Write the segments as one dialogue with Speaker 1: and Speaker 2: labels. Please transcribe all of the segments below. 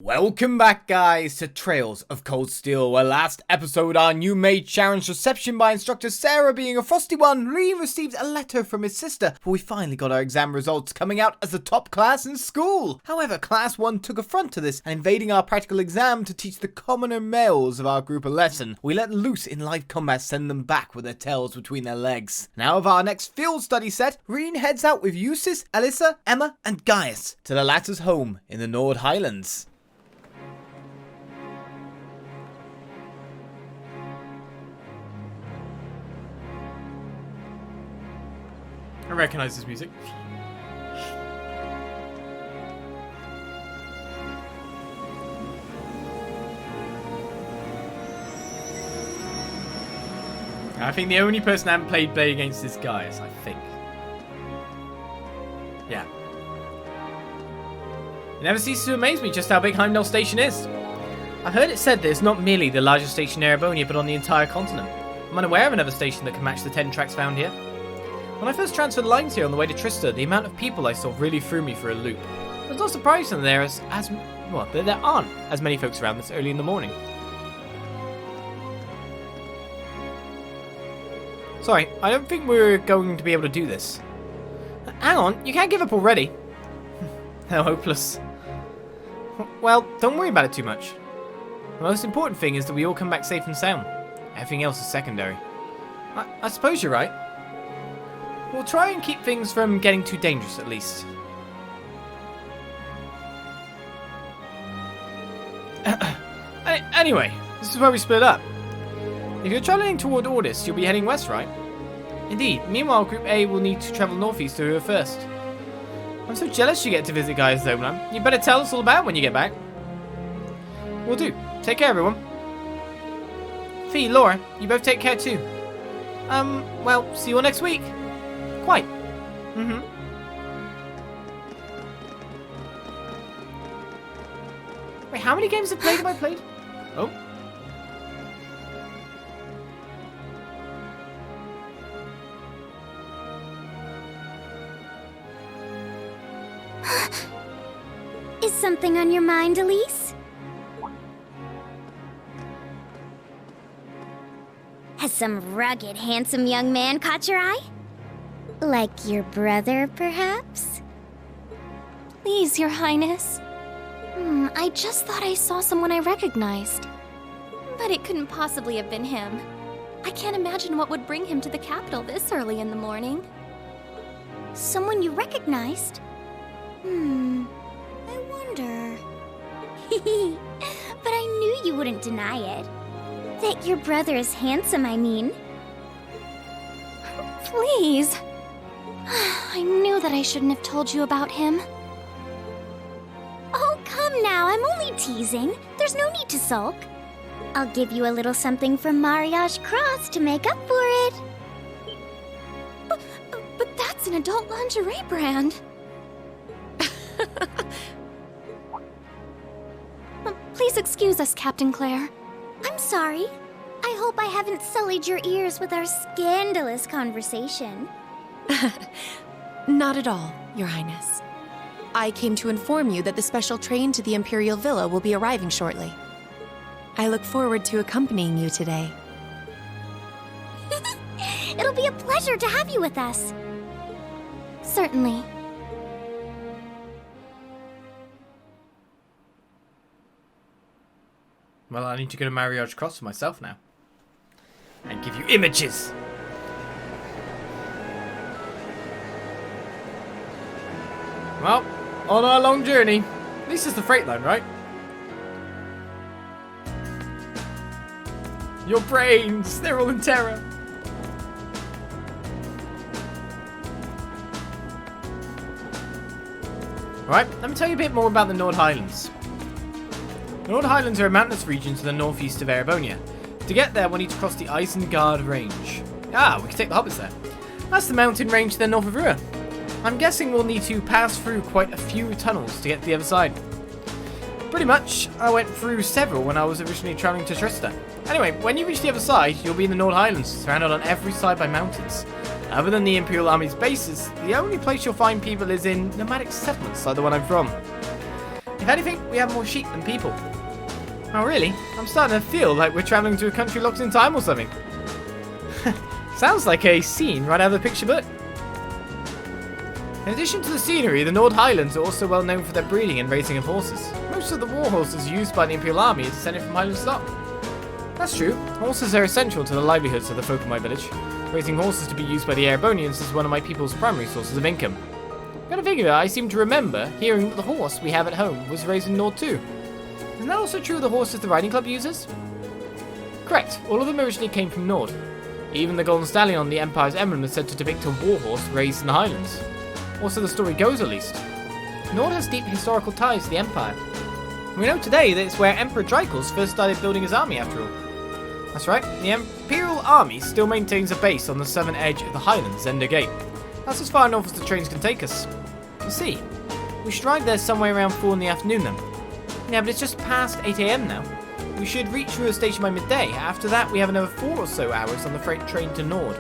Speaker 1: Welcome back, guys, to Trails of Cold Steel, where last episode our new maid Sharon's reception by instructor Sarah being a frosty one, Rean received a letter from his sister, for we finally got our exam results coming out as the top class in school. However, Class 1 took affront to this, and invading our practical exam to teach the commoner males of our group a lesson, we let loose in live combat, send them back with their tails between their legs. Now of our next field study set, Rean heads out with Eustace, Alisa, Emma, and Gaius to the latter's home in the Nord Highlands.
Speaker 2: I recognize this music. I think the only person I haven't played Blade against is Gaius, I think. Yeah. It never ceases to amaze me just how big Heimdall Station is. I've heard it said that it's not merely the largest station in Erebonia, but on the entire continent. I'm unaware of another station that can match the 10 tracks found here. When I first transferred lines here on the way to Trista, the amount of people I saw really threw me for a loop. I was not surprised that there aren't as many folks around this early in the morning. Sorry, I don't think we're going to be able to do this. Hang on, you can't give up already. How hopeless. Well, don't worry about it too much. The most important thing is that we all come back safe and sound. Everything else is secondary. I suppose you're right. We'll try and keep things from getting too dangerous, at least. Anyway, this is where we split up. If you're travelling toward Ordis, you'll be heading west, right? Indeed. Meanwhile, Group A will need to travel northeast to her first. I'm so jealous you get to visit Gaius' homeland. You better tell us all about it when you get back. Will do. Take care, everyone. Fee, Laura, you both take care too. Well, see you all next week. Quite. Wait, how many games have I played? Oh.
Speaker 3: Is something on your mind, Elise? Has some rugged, handsome young man caught your eye? Like your brother, perhaps?
Speaker 4: Please, Your Highness. I just thought I saw someone I recognized. But it couldn't possibly have been him. I can't imagine what would bring him to the capital this early in the morning.
Speaker 3: Someone you recognized? I wonder. But I knew you wouldn't deny it. That your brother is handsome, I mean.
Speaker 4: Please. I knew that I shouldn't have told you about him.
Speaker 3: Oh, come now, I'm only teasing. There's no need to sulk. I'll give you a little something from Mariage Cross to make up for it.
Speaker 4: But that's an adult lingerie brand. Please excuse us, Captain Claire.
Speaker 3: I'm sorry. I hope I haven't sullied your ears with our scandalous conversation.
Speaker 5: Not at all, Your Highness. I came to inform you that the special train to the Imperial Villa will be arriving shortly. I look forward to accompanying you today.
Speaker 3: It'll be a pleasure to have you with us.
Speaker 4: Certainly.
Speaker 2: Well, I need to go to Mariage Cross for myself now. And give you images. Well, on our long journey. At least it's the freight line, right? Your brains, they're all in terror. Alright, let me tell you a bit more about the Nord Highlands. The Nord Highlands are a mountainous region to the northeast of Erebonia. To get there, we'll need to cross the Isengard range. Ah, we can take the hobbits there. That's the mountain range to the north of Roer. I'm guessing we'll need to pass through quite a few tunnels to get to the other side. Pretty much, I went through several when I was originally travelling to Trista. Anyway, when you reach the other side, you'll be in the Nord Highlands, surrounded on every side by mountains. Other than the Imperial Army's bases, the only place you'll find people is in nomadic settlements like the one I'm from. If If anything, we have more sheep than people. Oh really? I'm starting to feel like we're travelling to a country locked in time or something. Sounds like a scene right out of the picture book. In addition to the scenery, the Nord Highlands are also well known for their breeding and raising of horses. Most of the war horses used by the Imperial Army are descended from Highland stock. That's true. Horses are essential to the livelihoods of the folk of my village. Raising horses to be used by the Erebonians is one of my people's primary sources of income. Gotta figure, I seem to remember hearing that the horse we have at home was raised in Nord too. Isn't that also true of the horses the riding club uses? Correct. All of them originally came from Nord. Even the golden stallion on the Empire's emblem is said to depict a war horse raised in the Highlands. Or so the story goes, at least. Nord has deep historical ties to the Empire. We know today that it's where Emperor Drykos first started building his army, after all. That's right, the Imperial Army still maintains a base on the southern edge of the Highlands, Zender Gate. That's as far north as the trains can take us. You see, we should ride there somewhere around 4 in the afternoon then. Yeah, but it's just past 8 AM now. We should reach Roer station by midday. After that, we have another 4 or so hours on the freight train to Nord.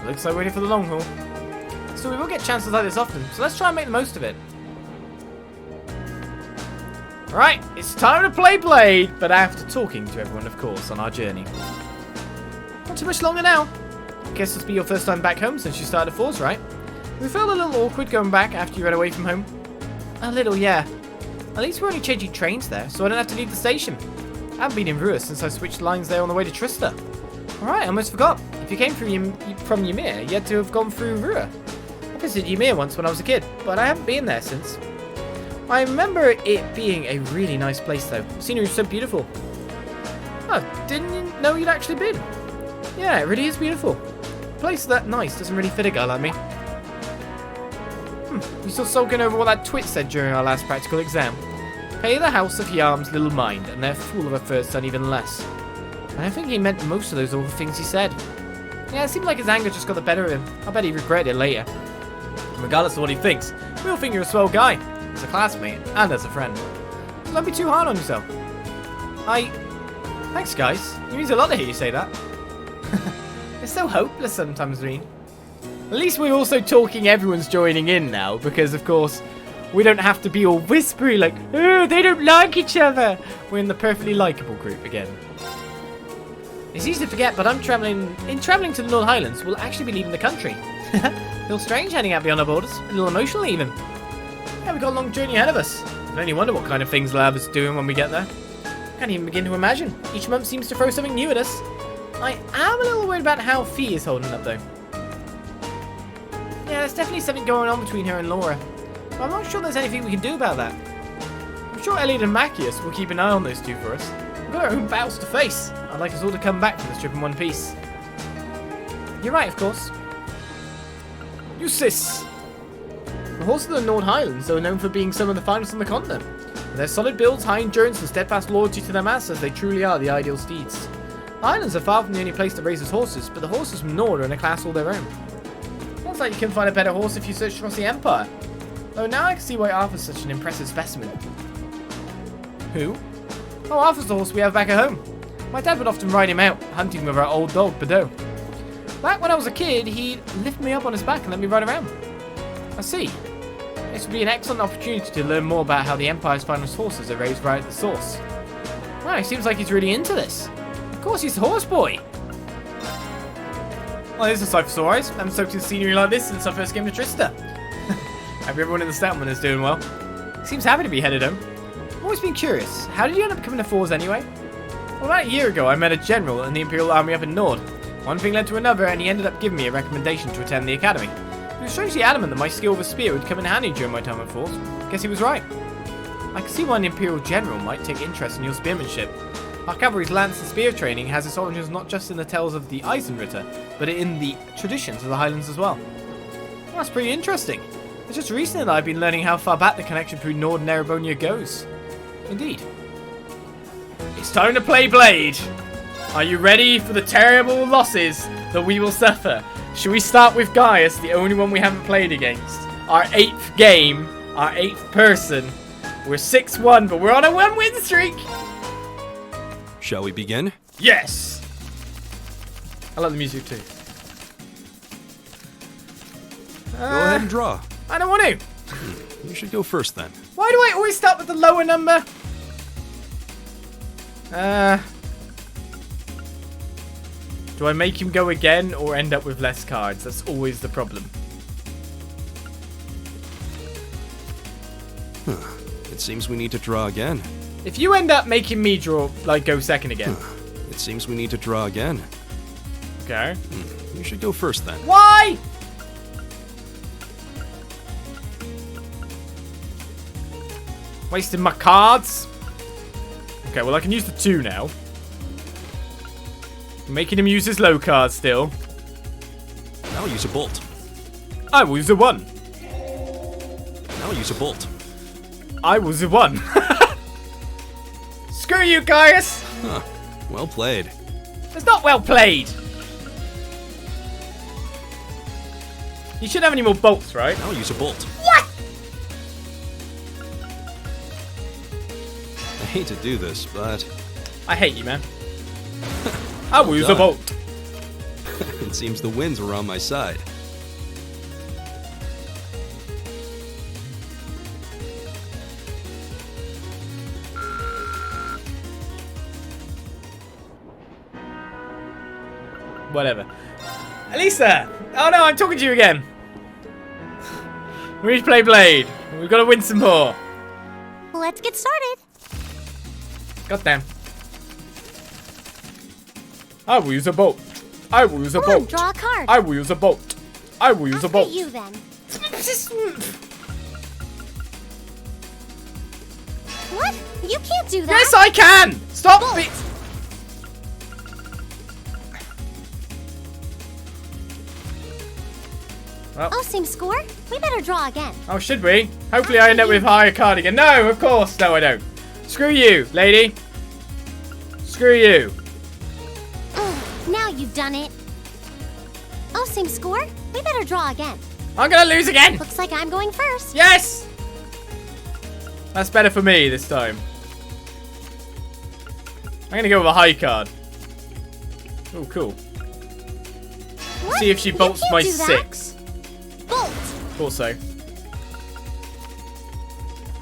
Speaker 2: Looks like we're here for the long haul. So we will get chances like this often, so let's try and make the most of it. Right, it's time to play Blade, but after talking to everyone, of course, on our journey. Not too much longer now. Guess this will be your first time back home since you started Thors, right? We felt a little awkward going back after you ran away from home. A little, yeah. At least we're only changing trains there, so I don't have to leave the station. I haven't been in Roer since I switched lines there on the way to Trista. Alright, I almost forgot. If you came from Ymir, you had to have gone through Roer. I visited Ymir once when I was a kid, but I haven't been there since. I remember it being a really nice place though. The scenery was so beautiful. Oh, didn't you know you'd actually been? Yeah, it really is beautiful. A place that nice doesn't really fit a guy like me. You still sulking over what that twit said during our last practical exam? Pay the house of Yarm's little mind, and their fool of a first son even less. I don't think he meant most of those awful things he said. Yeah, it seemed like his anger just got the better of him. I bet he regretted it later. Regardless of what he thinks, we all think you're a swell guy. As a classmate, and as a friend. So don't be too hard on yourself. Thanks, guys. It means a lot to hear you say that. It's so hopeless sometimes, Rean. At least we're also talking, everyone's joining in now, because, of course, we don't have to be all whispery like, oh, they don't like each other. We're in the perfectly likeable group again. It's easy to forget, but in travelling to the Nord Highlands, we'll actually be leaving the country. Feels strange heading out beyond our borders. A little emotional, even. Yeah, we've got a long journey ahead of us. I can only wonder what kind of things they'll have us doing when we get there. Can't even begin to imagine. Each month seems to throw something new at us. I am a little worried about how Fee is holding up, though. Yeah, there's definitely something going on between her and Laura. But I'm not sure there's anything we can do about that. I'm sure Elliot and Macius will keep an eye on those two for us. We've got our own battles to face. I'd like us all to come back from this trip in one piece. You're right, of course. Usis! The horses of the Nord Highlands are known for being some of the finest on the continent. With their solid builds, high endurance, and steadfast loyalty to their masters, they truly are the ideal steeds. The Highlands are far from the only place that raises horses, but the horses from Nord are in a class all their own. Sounds like you can find a better horse if you search across the Empire. Though now I can see why Arthur's such an impressive specimen. Who? Oh, Arthur's the horse we have back at home. My dad would often ride him out, hunting with our old dog, Badeau. Back when I was a kid, he'd lift me up on his back and let me ride around. I see. This would be an excellent opportunity to learn more about how the Empire's finest horses are raised right at the source. Wow, he seems like he's really into this. Of course, he's the horse boy. Well, here's a sight for sore eyes. I haven't soaked in scenery like this since I first came to Trista. Hope everyone in the settlement is doing well. He seems happy to be headed home. I've always been curious. How did you end up coming to Thors anyway? Well, about a year ago, I met a general in the Imperial Army up in Nord. One thing led to another, and he ended up giving me a recommendation to attend the academy. He was strangely adamant that my skill with a spear would come in handy during my time at Thors. Guess he was right. I can see why an Imperial General might take interest in your spearmanship. Our cavalry's lance and spear training has its origins not just in the tales of the Eisenritter, but in the traditions of the Highlands as well. Well, that's pretty interesting. It's just recently that I've been learning how far back the connection between Nord and Erebonia goes. Indeed. It's time to play Blade! Are you ready for the terrible losses that we will suffer? Should we start with Gaius, the only one we haven't played against? Our 8th game, our 8th person. We're 6-1, but we're on a 1-win streak!
Speaker 6: Shall we begin?
Speaker 2: Yes! I like the music too.
Speaker 6: Go ahead and draw.
Speaker 2: I don't want to.
Speaker 6: You should go first then.
Speaker 2: Why do I always start with the lower number? Do I make him go again or end up with less cards? That's always the problem.
Speaker 6: It seems we need to draw again.
Speaker 2: If you end up making me draw, like, go second again.
Speaker 6: It seems we need to draw again.
Speaker 2: Okay.
Speaker 6: You should go first then.
Speaker 2: Why? Wasting my cards. Okay, well I can use the 2 now. Making him use his low card still.
Speaker 6: Now use a bolt.
Speaker 2: I will use a 1.
Speaker 6: Now use a bolt.
Speaker 2: I will use a 1. Screw you, Gaius.
Speaker 6: Huh. Well played.
Speaker 2: It's not well played. You shouldn't have any more bolts, right?
Speaker 6: Now use a bolt.
Speaker 2: What?
Speaker 6: I hate to do this, but
Speaker 2: I hate you, man. I will use a bolt.
Speaker 6: it seems the winds were on my side.
Speaker 2: Whatever. Alisa! Oh no, I'm talking to you again. We need to play Blade. We've got to win some more.
Speaker 3: Let's get started.
Speaker 2: God damn. I will use a bolt. I will use a
Speaker 3: Come on,
Speaker 2: bolt.
Speaker 3: draw a card.
Speaker 2: I will use a bolt. I will use a
Speaker 3: After
Speaker 2: bolt.
Speaker 3: you then. What? You can't do that.
Speaker 2: Yes, I can! Stop
Speaker 3: Bolt.
Speaker 2: me!
Speaker 3: Oh, same score? We better draw again.
Speaker 2: Oh, should we? Hopefully I end up with higher card again. No, of course. No, I don't. Screw you, lady. Screw you.
Speaker 3: Now you've done it. Oh, same score? We better draw again.
Speaker 2: I'm gonna lose again.
Speaker 3: Looks like I'm going first.
Speaker 2: Yes! That's better for me this time. I'm gonna go with a high card. Oh, cool.
Speaker 3: What?
Speaker 2: See if she
Speaker 3: You
Speaker 2: bolts
Speaker 3: can't
Speaker 2: my
Speaker 3: do that.
Speaker 2: 6.
Speaker 3: Bolt.
Speaker 2: Thought so.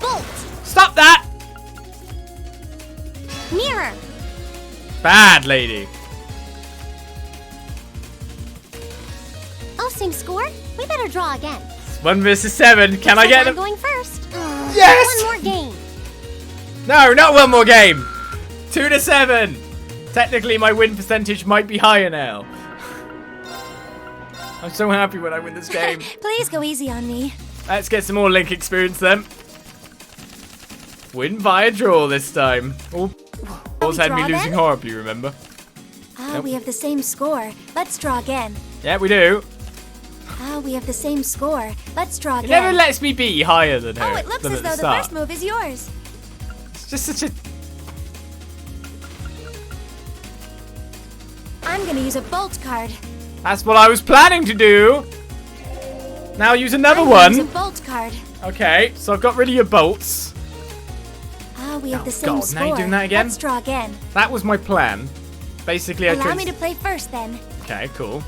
Speaker 3: Bolt.
Speaker 2: Stop that!
Speaker 3: Mirror.
Speaker 2: Bad lady.
Speaker 3: Oh, same score? We better draw again.
Speaker 2: 1 versus 7. Can I
Speaker 3: Looks
Speaker 2: get
Speaker 3: like
Speaker 2: them?
Speaker 3: I'm going first.
Speaker 2: Yes!
Speaker 3: One more game.
Speaker 2: No, not one more game. 2 to 7. Technically, my win percentage might be higher now. I'm so happy when I win this game.
Speaker 4: Please go easy on me.
Speaker 2: Let's get some more Link experience then. Win via draw this time. Oh, also had me
Speaker 4: draw
Speaker 2: losing
Speaker 4: then?
Speaker 2: horribly, remember?
Speaker 4: Ah,
Speaker 2: Nope.
Speaker 4: we have the same score. Let's draw again.
Speaker 2: Yeah, we do.
Speaker 4: Ah, we have the same score. Let's draw
Speaker 2: It
Speaker 4: again.
Speaker 2: never lets me be higher than her.
Speaker 4: Oh, it looks
Speaker 2: than
Speaker 4: as
Speaker 2: at
Speaker 4: though the
Speaker 2: start.
Speaker 4: first move is yours.
Speaker 2: It's just such a...
Speaker 4: I'm gonna use a bolt card.
Speaker 2: That's what I was planning to do. Now use another
Speaker 4: I'm gonna use
Speaker 2: one.
Speaker 4: a bolt card.
Speaker 2: Okay, so I've got rid of your bolts.
Speaker 4: Ah, we have
Speaker 2: Oh,
Speaker 4: the same
Speaker 2: God,
Speaker 4: score.
Speaker 2: now you're doing that again?
Speaker 4: Let's draw again.
Speaker 2: That was my plan. Basically, I
Speaker 4: Allow
Speaker 2: tried...
Speaker 4: me to play first then.
Speaker 2: Okay, cool.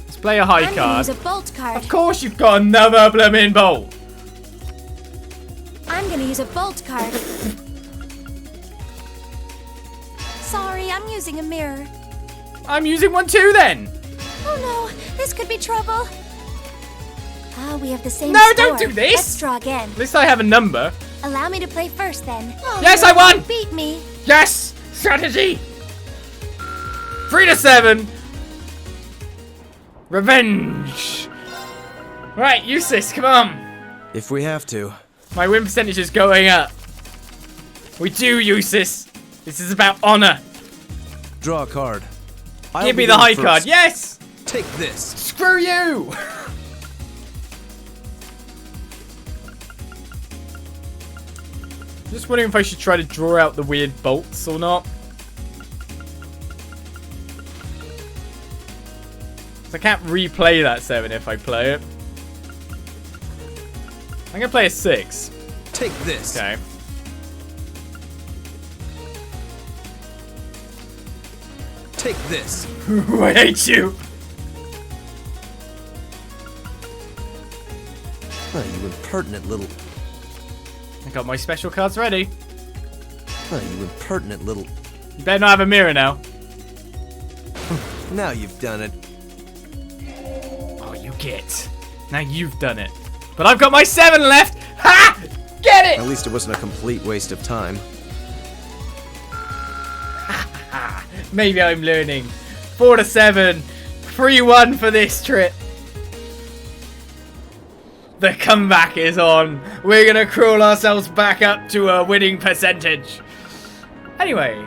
Speaker 2: Let's play a high
Speaker 4: I'm gonna
Speaker 2: card.
Speaker 4: use a bolt card.
Speaker 2: Of course you've got another blooming bolt.
Speaker 4: I'm gonna use a bolt card. Sorry, I'm using a mirror.
Speaker 2: I'm using one too then.
Speaker 4: Oh no, this could be trouble. Ah, we have the same
Speaker 2: No,
Speaker 4: score.
Speaker 2: don't do this.
Speaker 4: Let's draw again.
Speaker 2: At least I have a number.
Speaker 4: Allow me to play first then. Oh,
Speaker 2: Yes,
Speaker 4: no,
Speaker 2: I won!
Speaker 4: you beat me.
Speaker 2: Yes! Strategy! 3 to 7. Revenge! Right, Eustace, come on.
Speaker 7: If we have to.
Speaker 2: My win percentage is going up. We do, Eustace. This is about honor.
Speaker 7: Draw a card. I'll
Speaker 2: Give me
Speaker 7: be
Speaker 2: the
Speaker 7: going
Speaker 2: high
Speaker 7: first.
Speaker 2: card. Yes!
Speaker 7: Take this.
Speaker 2: Screw you! Just wondering if I should try to draw out the weird bolts or not. I can't replay that 7 if I play it. I'm gonna play a 6.
Speaker 7: Take this.
Speaker 2: Okay.
Speaker 7: Take this.
Speaker 2: I hate you!
Speaker 7: Oh, you impertinent little...
Speaker 2: I got my special cards ready.
Speaker 7: Oh, you impertinent little...
Speaker 2: You better not have a mirror now.
Speaker 7: Now you've done it.
Speaker 2: Oh, you get. Now you've done it. But I've got my 7 left! Ha! Get it!
Speaker 7: At least it wasn't a complete waste of time.
Speaker 2: Maybe I'm learning. 4 to 7. 3-1 for this trip. The comeback is on. We're gonna crawl ourselves back up to a winning percentage. Anyway,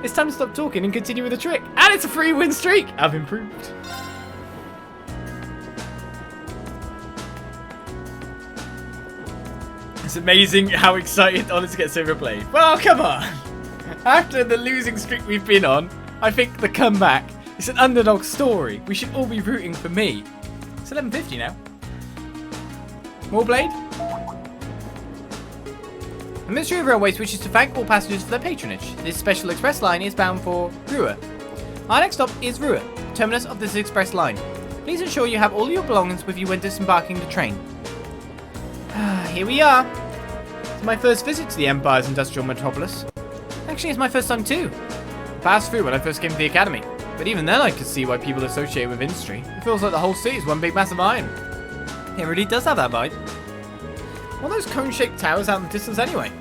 Speaker 2: it's time to stop talking and continue with the trick. And it's a 3-win streak. I've improved. It's amazing how excited Olizandri gets overplayed. Well, come on. After the losing streak we've been on, I think the comeback is an underdog story. We should all be rooting for me. It's 11:50 now. More blade? The Ministry of Railways wishes to thank all passengers for their patronage. This special express line is bound for Roer. Our next stop is Roer, terminus of this express line. Please ensure you have all your belongings with you when disembarking the train. Here we are. It's my first visit to the Empire's industrial metropolis. Actually, it's my first time too. I passed through when I first came to the academy, but even then I could see why people associate with industry. It feels like the whole city is one big massive iron. It really does have that vibe. What are those cone-shaped towers out in the distance anyway?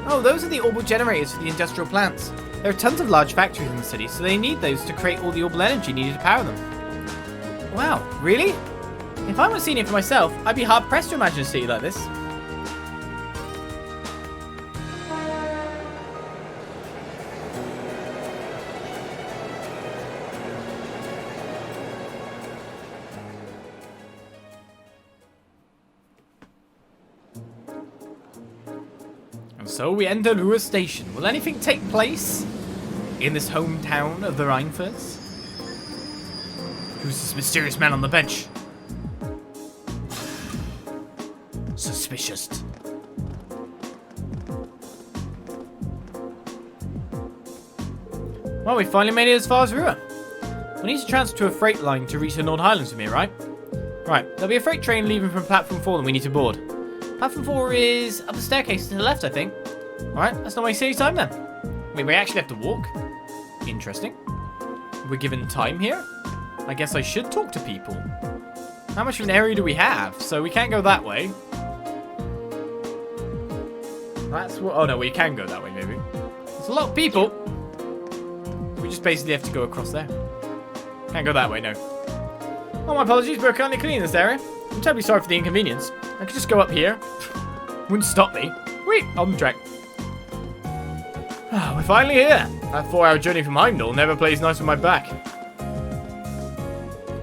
Speaker 2: Oh, those are the orbital generators for the industrial plants. There are tons of large factories in the city, so they need those to create all the orbital energy needed to power them. Wow, really? If I weren't seeing it for myself, I'd be hard-pressed to imagine a city like this. And so we enter Roer Station. Will anything take place in this hometown of the Reinfords? Who's this mysterious man on the bench? Suspicious. Well, we finally made it as far as Roer. We need to transfer to a freight line to reach the Nord Highlands from here, right? Right, there'll be a freight train leaving from platform 4 that we need to board. Platform 4 is up the staircase to the left, I think. Alright, let's not waste any time then. Wait, we actually have to walk? Interesting. We're given time here? I guess I should talk to people. How much of an area do we have? So we can't go that way. That's what... Oh no, we can go that way maybe. There's a lot of people. We just basically have to go across there. Can't go that way, no. Oh, my apologies, but we're currently cleaning this area. I'm terribly sorry for the inconvenience. I could just go up here. Wouldn't stop me. Wait, on the track. We're finally here. That 4-hour journey from Heimdall never plays nice with my back.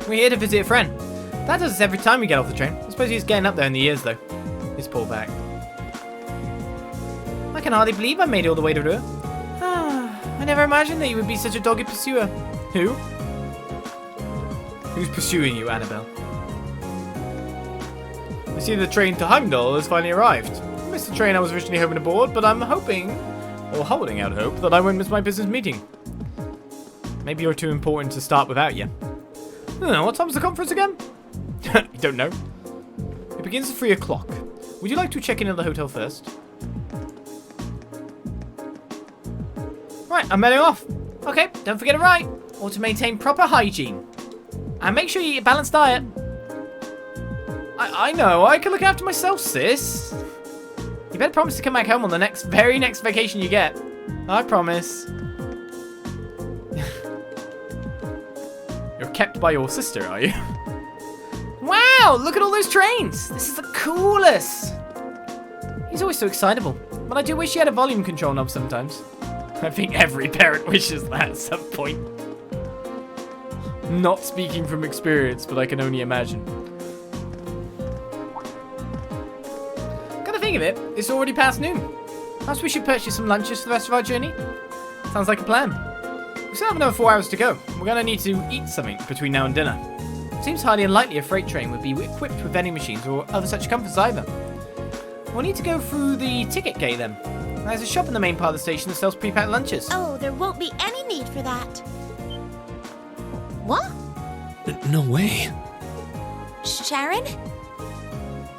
Speaker 2: We're here to visit a friend. That does us every time we get off the train. I suppose he's getting up there in the years, though. His poor back. I can hardly believe I made it all the way to Roer. I never imagined that you would be such a dogged pursuer. Who? Who's pursuing you, Annabelle? I see the train to Heimdall has finally arrived. I missed the train I was originally hoping to board, but I'm hoping, or holding out hope, that I won't miss my business meeting. Maybe you're too important to start without you. What time's the conference again? You don't know. It begins at 3 o'clock. Would you like to check in at the hotel first? Right, I'm heading off. Okay, don't forget to write, or to maintain proper hygiene. And make sure you eat a balanced diet. I know, I can look after myself, sis. You better promise to come back home on the very next vacation you get. I promise. You're kept by your sister, are you? Wow, look at all those trains. This is the coolest. He's always so excitable. But I do wish he had a volume control knob sometimes. I think every parent wishes that at some point. Not speaking from experience, but I can only imagine. Gotta think of it, it's already past noon. Perhaps we should purchase some lunches for the rest of our journey? Sounds like a plan. We still have another 4 hours to go. We're gonna need to eat something between now and dinner. It seems highly unlikely a freight train would be equipped with vending machines or other such comforts either. We'll need to go through the ticket gate then. There's a shop in the main part of the station that sells pre-packed lunches.
Speaker 3: Oh, there won't be any need for that. What?
Speaker 7: No way.
Speaker 3: Sharon?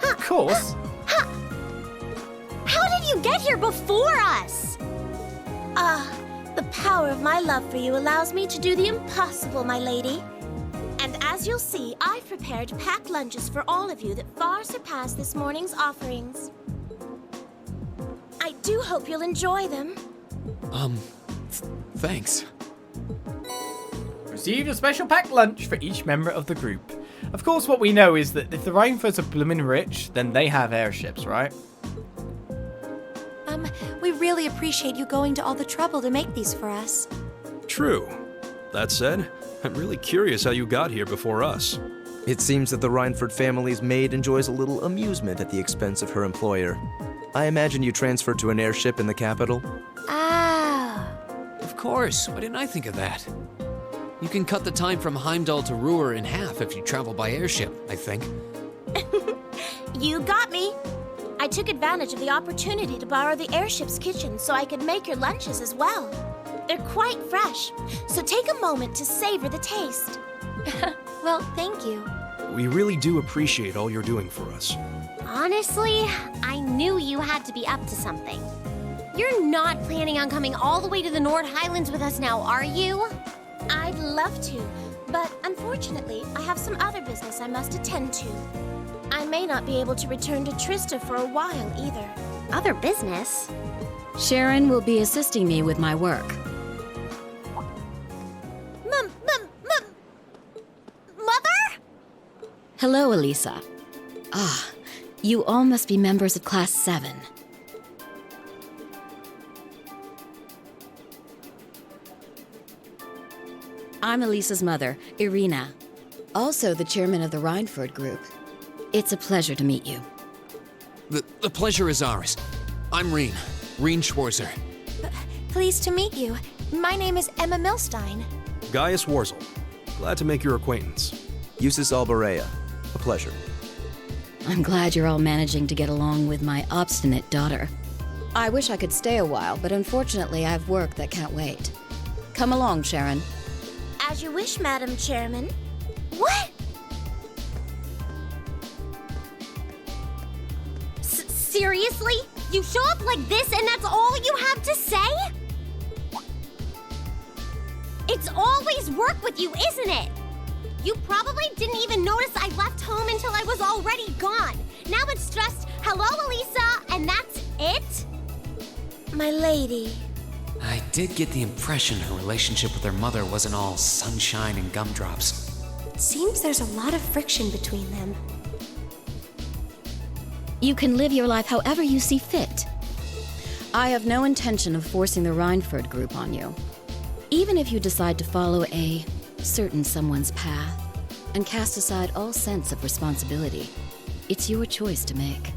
Speaker 3: Huh.
Speaker 2: course.
Speaker 3: How did you get here before us? The power of my love for you allows me to do the impossible, my lady. And as you'll see, I've prepared packed lunches for all of you that far surpass this morning's offerings. I do hope you'll enjoy them.
Speaker 8: Thanks.
Speaker 2: Receive a special packed lunch for each member of the group. Of course, what we know is that if the Reinfords are bloomin' rich, then they have airships, right?
Speaker 5: We really appreciate you going to all the trouble to make these for us.
Speaker 6: True. That said, I'm really curious how you got here before us.
Speaker 7: It seems that the Reinford family's maid enjoys a little amusement at the expense of her employer. I imagine you transferred to an airship in the capital?
Speaker 3: Ah.
Speaker 8: Of course, why didn't I think of that? You can cut the time from Heimdall to Roer in half if you travel by airship, I think.
Speaker 3: You got me. I took advantage of the opportunity to borrow the airship's kitchen so I could make your lunches as well. They're quite fresh, so take a moment to savor the taste.
Speaker 4: Well, thank you.
Speaker 6: We really do appreciate all you're doing for us.
Speaker 3: Honestly, I knew you had to be up to something. You're not planning on coming all the way to the Nord Highlands with us now, are you? I'd love to, but unfortunately, I have some other business I must attend to. I may not be able to return to Trista for a while either. Other business?
Speaker 9: Sharon will be assisting me with my work.
Speaker 3: Mother?
Speaker 9: Hello, Alisa. You all must be members of Class 7. I'm Alisa's mother, Irina, also the chairman of the Reinford group. It's a pleasure to meet you.
Speaker 8: The pleasure is ours. I'm Rean Schwarzer.
Speaker 5: Pleased to meet you. My name is Emma Milstein.
Speaker 6: Gaius Warzel. Glad to make your acquaintance.
Speaker 7: Eustace Alberea. A pleasure.
Speaker 9: I'm glad you're all managing to get along with my obstinate daughter. I wish I could stay a while, but unfortunately I've work that can't wait. Come along, Sharon.
Speaker 3: As you wish, Madam Chairman. What? Seriously? You show up like this and that's all you have to say? It's always work with you, isn't it? You probably didn't even notice I left home until I was already gone. Now it's just, hello, Alisa, and that's it? My lady.
Speaker 8: I did get the impression her relationship with her mother wasn't all sunshine and gumdrops.
Speaker 5: It seems there's a lot of friction between them.
Speaker 9: You can live your life however you see fit. I have no intention of forcing the Reinford group on you. Even if you decide to follow a certain someone's path and cast aside all sense of responsibility, it's your choice to make.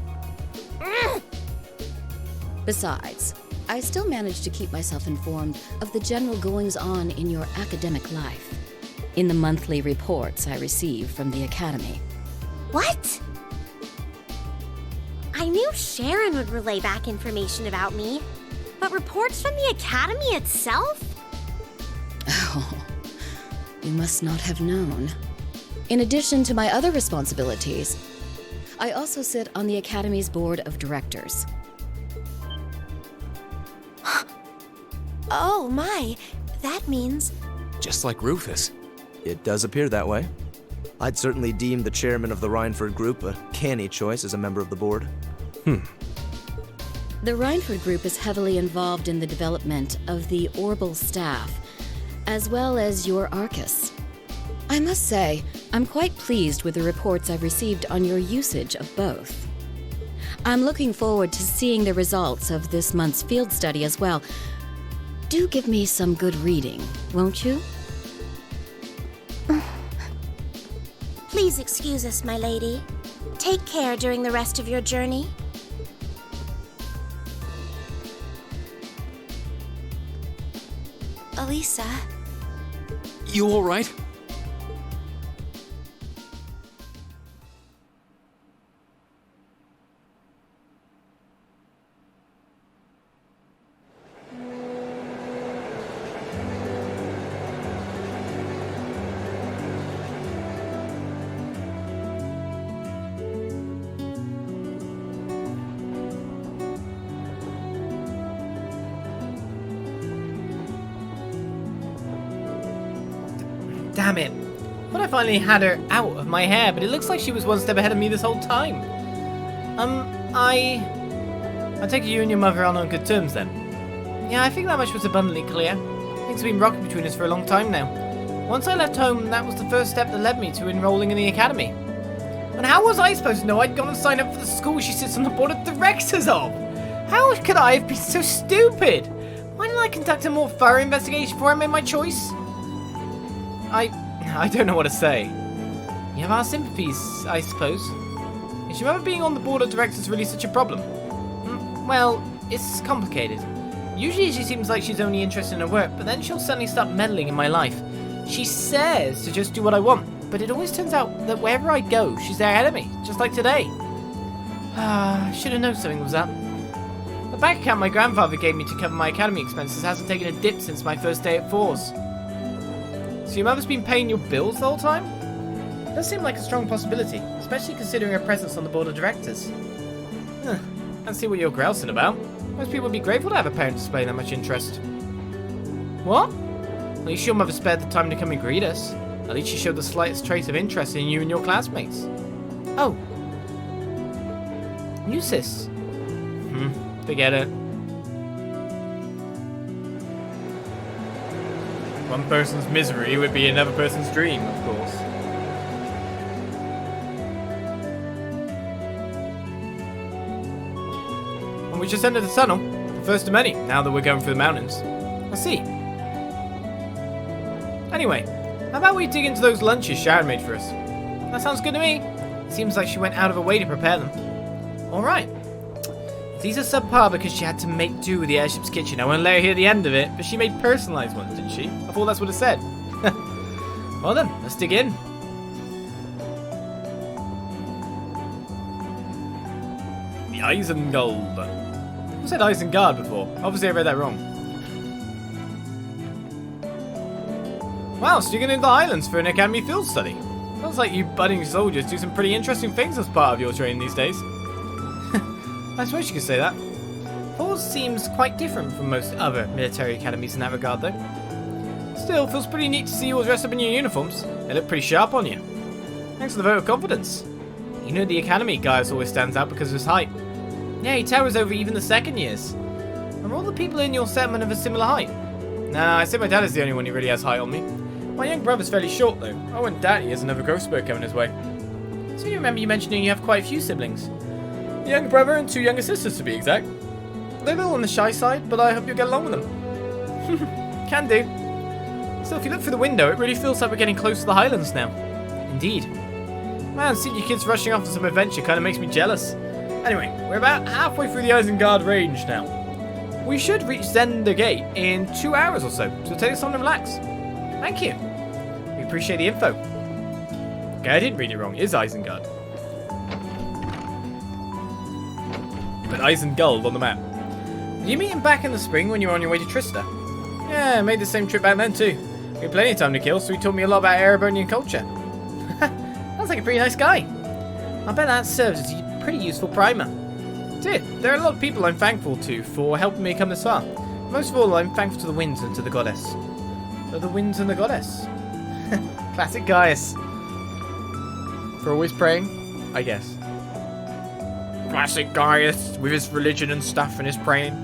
Speaker 9: Besides, I still manage to keep myself informed of the general goings-on in your academic life, in the monthly reports I receive from the Academy.
Speaker 3: What? I knew Sharon would relay back information about me, but reports from the Academy itself?
Speaker 9: Oh, you must not have known. In addition to my other responsibilities, I also sit on the Academy's board of directors.
Speaker 5: Oh my, that means...
Speaker 8: Just like Rufus.
Speaker 7: It does appear that way. I'd certainly deem the chairman of the Reinford group a canny choice as a member of the board.
Speaker 9: The Reinford group is heavily involved in the development of the Orbital staff, as well as your Arcus. I must say, I'm quite pleased with the reports I've received on your usage of both. I'm looking forward to seeing the results of this month's field study as well. Do give me some good reading, won't you?
Speaker 3: Please excuse us, my lady. Take care during the rest of your journey.
Speaker 5: Alisa...
Speaker 8: You all right?
Speaker 2: Damn it. I thought I finally had her out of my hair, but it looks like she was one step ahead of me this whole time. I take it you and your mother are on good terms then? Yeah, I think that much was abundantly clear. Things have been rocking between us for a long time now. Once I left home, that was the first step that led me to enrolling in the academy. And how was I supposed to know I'd gone and signed up for the school she sits on the board of directors of? How could I have been so stupid? Why didn't I conduct a more thorough investigation before I made my choice? I don't know what to say. You have our sympathies, I suppose. Is your mother being on the board of directors really such a problem? Well, it's complicated. Usually she seems like she's only interested in her work, but then she'll suddenly start meddling in my life. She says to just do what I want, but it always turns out that wherever I go, she's there ahead of me, just like today. I should have known something was up. The bank account my grandfather gave me to cover my academy expenses hasn't taken a dip since my first day at Thors. So your mother's been paying your bills the whole time? It does seem like a strong possibility, especially considering her presence on the board of directors. Let's see what you're grousing about. Most people would be grateful to have a parent displaying that much interest. What? At least your mother spared the time to come and greet us. At least she showed the slightest trace of interest in you and your classmates. Oh. You, sis? Forget it. One person's misery would be another person's dream, of course. And we just entered the tunnel. The first of many, now that we're going through the mountains. I see. Anyway, how about we dig into those lunches Sharon made for us? That sounds good to me. Seems like she went out of her way to prepare them. Alright. These are subpar because she had to make do with the airship's kitchen. I won't let her hear the end of it, but she made personalised ones, didn't she? I thought that's what it said. Well then, let's dig in. The Isengard. Who said Isengard before? Obviously I read that wrong. Wow, so you're going into the Highlands for an academy field study. Sounds like you budding soldiers do some pretty interesting things as part of your training these days. I suppose you could say that. Thors seems quite different from most other military academies in that regard, though. Still, feels pretty neat to see you all dressed up in your uniforms. They look pretty sharp on you. Thanks for the vote of confidence. You know, the academy Gaius always stands out because of his height. Yeah, he towers over even the second years. Are all the people in your settlement of a similar height? Nah, I say my dad is the only one who really has height on me. My young brother's fairly short, though. I wouldn't doubt he has another growth spurt coming his way. So you remember you mentioning you have quite a few siblings? A younger brother and 2 younger sisters, to be exact. They're a little on the shy side, but I hope you'll get along with them. Can do. Still, if you look through the window, it really feels like we're getting close to the Highlands now. Indeed. Man, seeing you kids rushing off on some adventure kind of makes me jealous. Anyway, we're about halfway through the Isengard range now. We should reach Zender Gate in 2 hours or so take us on and relax. Thank you. We appreciate the info. Okay, I didn't read it wrong. It is Isengard. But Isengard on the map. Did you meet him back in the spring when you were on your way to Trista? Yeah, I made the same trip back then too. We had plenty of time to kill, so he taught me a lot about Erebonian culture. Sounds like a pretty nice guy. I bet that serves as a pretty useful primer. Did. There are a lot of people I'm thankful to for helping me come this far. Most of all, I'm thankful to the winds and to the goddess. The winds and the goddess. Classic Gaius. For always praying, I guess. Classic Gaius with his religion and stuff and his praying.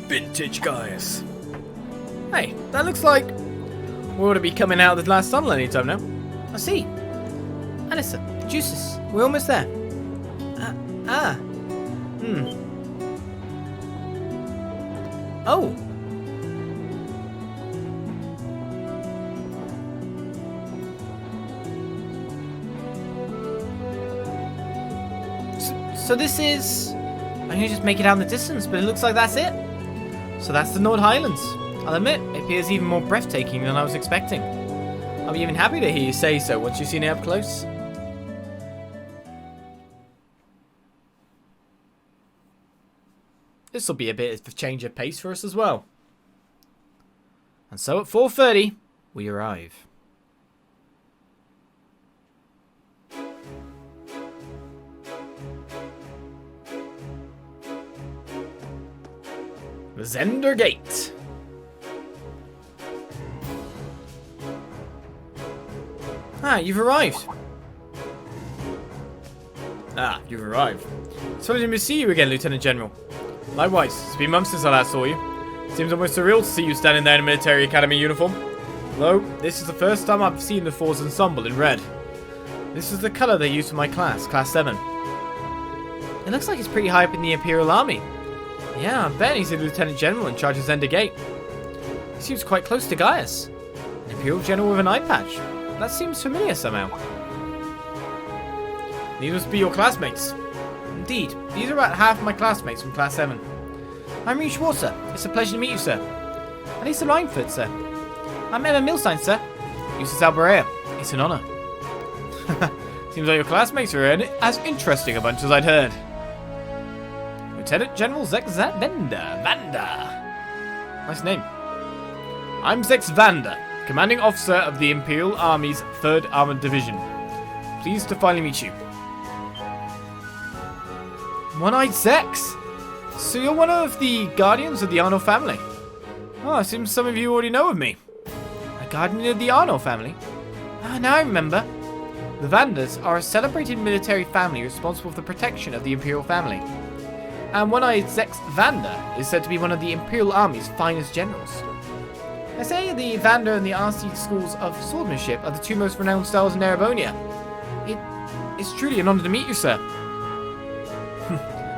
Speaker 2: Vintage Gaius. Hey, that looks like we ought to be coming out of the last tunnel anytime now. I see. Alisa, juices. We're almost there. Oh. So this is... I can just make it out in the distance, but it looks like that's it. So that's the Nord Highlands. I'll admit, it appears even more breathtaking than I was expecting. I'll be even happy to hear you say so once you've seen it up close. This will be a bit of a change of pace for us as well. And so at 4:30, we arrive. The Zender Gate. Ah, you've arrived. You've arrived. It's pleasure to see you again, Lieutenant General. Likewise, it's been months since I last saw you. Seems almost surreal to see you standing there in a military academy uniform. Though, this is the first time I've seen the Thors ensemble in red. This is the colour they use for my class, Class 7. It looks like he's pretty high up in the Imperial Army. Yeah, I bet he's a Lieutenant General in charge of Zender Gate. He seems quite close to Gaius. An Imperial General with an eye patch. That seems familiar somehow. These must be your classmates. Indeed, these are about half my classmates from Class 7. I'm Rean Schwarzer. It's a pleasure to meet you, sir. Alisa Reinford, sir. I'm Emma Milstein, sir. Eustace Alberea. It's an honour. Seems like your classmates are as interesting a bunch as I'd heard. Lieutenant General Zechs Vander. Nice name. I'm Zechs Vander, Commanding Officer of the Imperial Army's 3rd Armoured Division. Pleased to finally meet you. One-Eyed Zechs! So you're one of the Guardians of the Arnold family? Oh, it seems some of you already know of me. A Guardian of the Arnold family? Ah, now I remember. The Vanders are a celebrated military family responsible for the protection of the Imperial family. And One-Eyed Zechs Vander is said to be one of the Imperial Army's finest generals. I say the Vander and the RC schools of swordsmanship are the 2 most renowned styles in Erebonia. It's truly an honour to meet you, sir.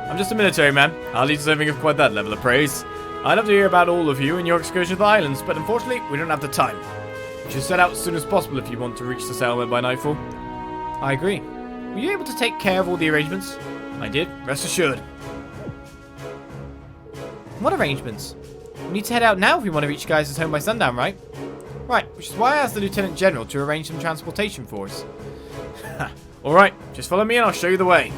Speaker 2: I'm just a military man, hardly deserving of quite that level of praise. I'd love to hear about all of you and your excursion to the islands, but unfortunately, we don't have the time. You should set out as soon as possible if you want to reach the settlement by nightfall. I agree. Were you able to take care of all the arrangements? I did, rest assured. What arrangements? We need to head out now if we want to reach Gaius' home by sundown, right? Right, which is why I asked the Lieutenant General to arrange some transportation for us. Alright, just follow me and I'll show you the way.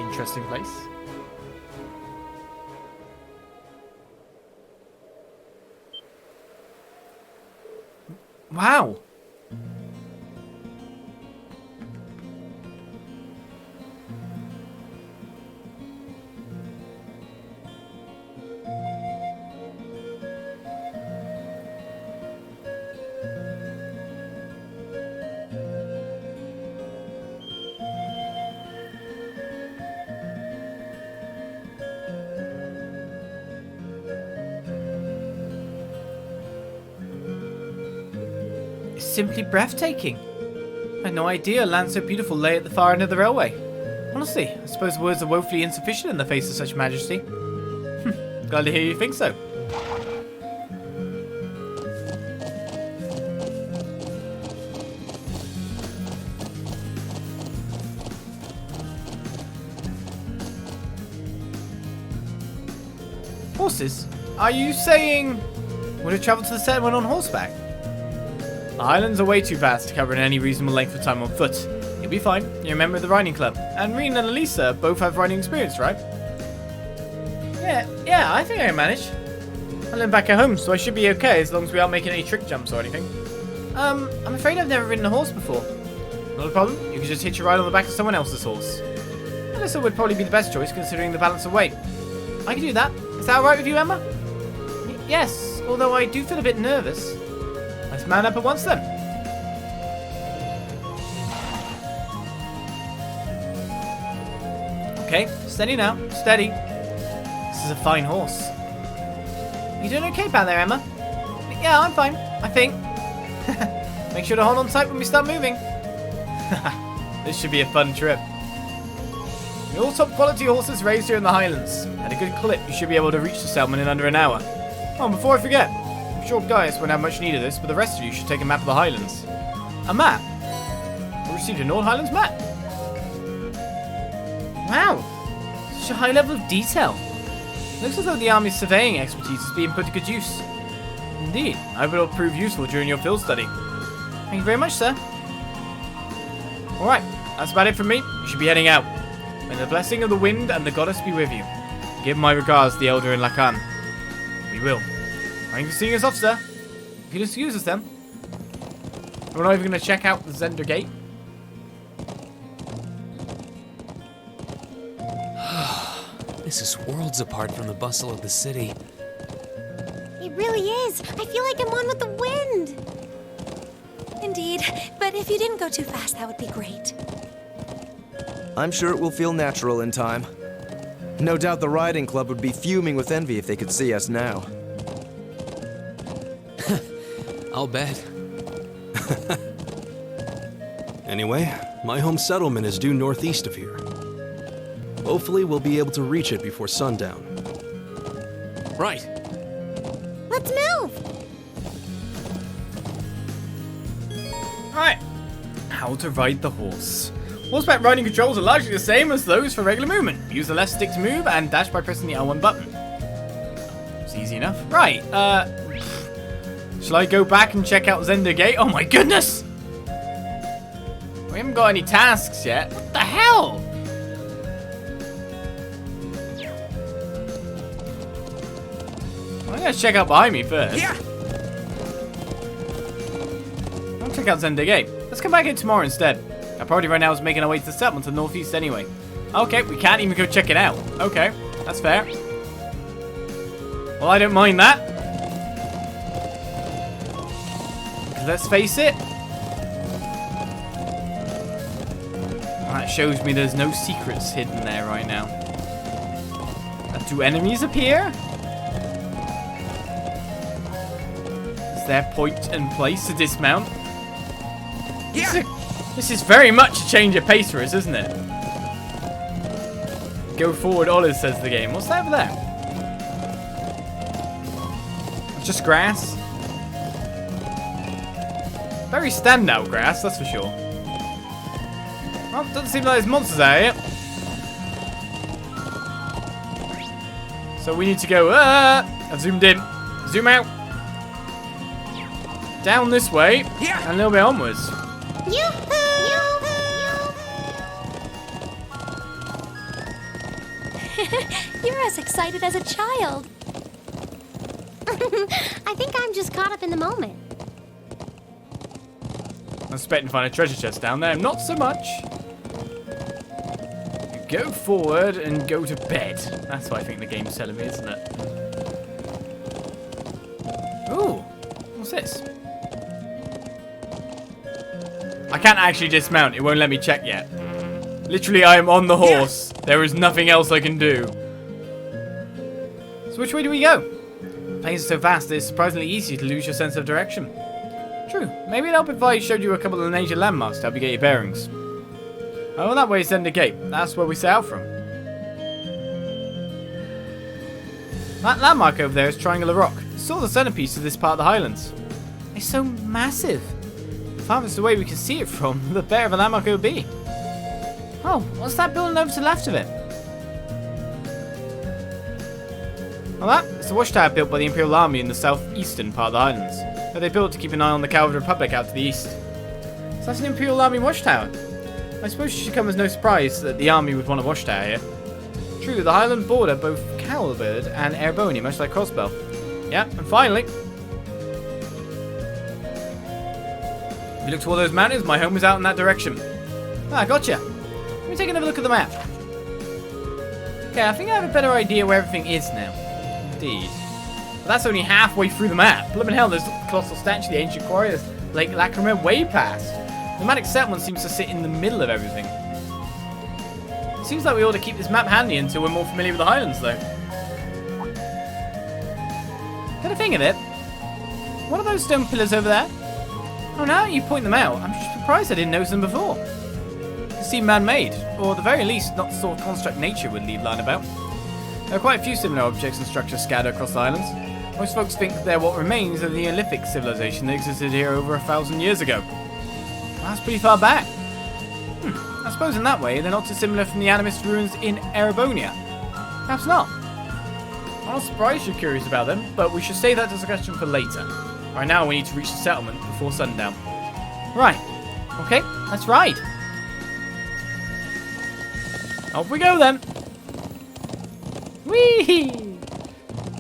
Speaker 2: Interesting place. Wow. Simply breathtaking. I had no idea land so beautiful lay at the far end of the railway. Honestly, I suppose words are woefully insufficient in the face of such majesty. Glad to hear you think so. Horses? Are you saying would have travelled to the settlement on horseback? The Highlands are way too vast to cover in any reasonable length of time on foot. You'll be fine. You're a member of the riding club. And Rean and Alisa both have riding experience, right? Yeah, I think I can manage. I live back at home, so I should be okay as long as we aren't making any trick jumps or anything. I'm afraid I've never ridden a horse before. Not a problem. You can just hitch a ride on the back of someone else's horse. Alisa would probably be the best choice considering the balance of weight. I can do that. Is that alright with you, Emma? Yes, although I do feel a bit nervous. Let's man up at once then. Okay, steady now. Steady. This is a fine horse. You doing okay back there, Emma? Yeah, I'm fine. I think. Make sure to hold on tight when we start moving. This should be a fun trip. You're all top quality horses raised here in the Highlands. At a good clip, you should be able to reach the settlement in under an hour. Oh, and before I forget, I'm sure Gaius won't have much need of this, but the rest of you should take a map of the Highlands. A map? We received a Nord Highlands map. Wow, such a high level of detail. Looks as though the army's surveying expertise is being put to good use. Indeed, I hope it'll prove useful during your field study. Thank you very much, sir. Alright, that's about it from me. You should be heading out. May the blessing of the wind and the goddess be with you. Give my regards to the elder in Lacan. We will. Thank you for seeing us off, sir. You can excuse us then. We're not even going to check out the Zender Gate.
Speaker 8: This is worlds apart from the bustle of the city.
Speaker 3: It really is. I feel like I'm one with the wind.
Speaker 4: Indeed, but if you didn't go too fast, that would be great.
Speaker 7: I'm sure it will feel natural in time. No doubt the riding club would be fuming with envy if they could see us now.
Speaker 8: I'll bet.
Speaker 6: Anyway, my home settlement is due northeast of here. Hopefully we'll be able to reach it before sundown.
Speaker 8: Right.
Speaker 3: Let's move.
Speaker 2: Right. How to ride the horse. Horseback riding controls are largely the same as those for regular movement. Use the left stick to move and dash by pressing the L1 button. It's easy enough. Right, shall I go back and check out Zender Gate? Oh my goodness! We haven't got any tasks yet. What the hell? I'm gonna check out behind me first.
Speaker 7: Yeah.
Speaker 2: I'll check out Zender Gate. Let's come back here tomorrow instead. Our priority right now is making our way to the settlement to the northeast anyway. Okay, we can't even go check it out. Okay, that's fair. Well, I don't mind that. Let's face it. That shows me there's no secrets hidden there right now. Do enemies appear? Is there point and place to dismount? Yeah. This is very much a change of pace for us, isn't it? Go forward, Olis, says the game. What's that over there? It's just grass. Very standout grass, that's for sure. Well, doesn't seem like there's monsters out here. So we need to go. I've zoomed in. Zoom out. Down this way. Yeah. And a little bit onwards.
Speaker 4: You're as excited as a child.
Speaker 3: I think I'm just caught up in the moment.
Speaker 2: I'm expecting to find a treasure chest down there. Not so much. Go forward and go to bed. That's what I think the game's telling me, isn't it? Ooh. What's this? I can't actually dismount. It won't let me check yet. Literally, I am on the horse. There is nothing else I can do. So which way do we go? Plains are so vast that it's surprisingly easy to lose your sense of direction. True. Maybe it'd help if I showed you a couple of the major landmarks to help you get your bearings. Oh, that way is Zender Gate. That's where we set out from. That landmark over there is Triangular Rock. It's sort of the centerpiece of this part of the Highlands. It's so massive. The farthest away we can see it from, the better of a landmark it would be. Oh, what's that building over to the left of it? Well, that is the watchtower built by the Imperial Army in the southeastern part of the Highlands. That they built to keep an eye on the Cavalry Republic out to the east. So that's an Imperial Army watchtower. I suppose it should come as no surprise that the army would want a watchtower here. True, the Highland border both Cowlbird and Erebonia, much like Crossbell. Yeah, and finally, if you look toward those mountains, my home is out in that direction. Ah, gotcha. Let me take another look at the map. Okay, I think I have a better idea where everything is now. Indeed. But that's only halfway through the map. Blimmin' hell, there's the colossal statue, the ancient quarry, there's Lake Lacrima way past. The Nomadic settlement seems to sit in the middle of everything. It seems like we ought to keep this map handy until we're more familiar with the Highlands, though. Got a thing of it. What are those stone pillars over there? Oh, now you point them out, I'm just surprised I didn't notice them before. They seem man-made, or at the very least, not the sort of construct nature would leave lying about. There are quite a few similar objects and structures scattered across the islands. Most folks think they're what remains of the Neolithic civilization that existed here over 1,000 years ago. Well, that's pretty far back. I suppose in that way, they're not too similar from the animist ruins in Erebonia. Perhaps not. I'm not surprised you're curious about them, but we should save that discussion for later. Right now, we need to reach the settlement before sundown. Right. Okay, let's ride. Off we go then. Whee!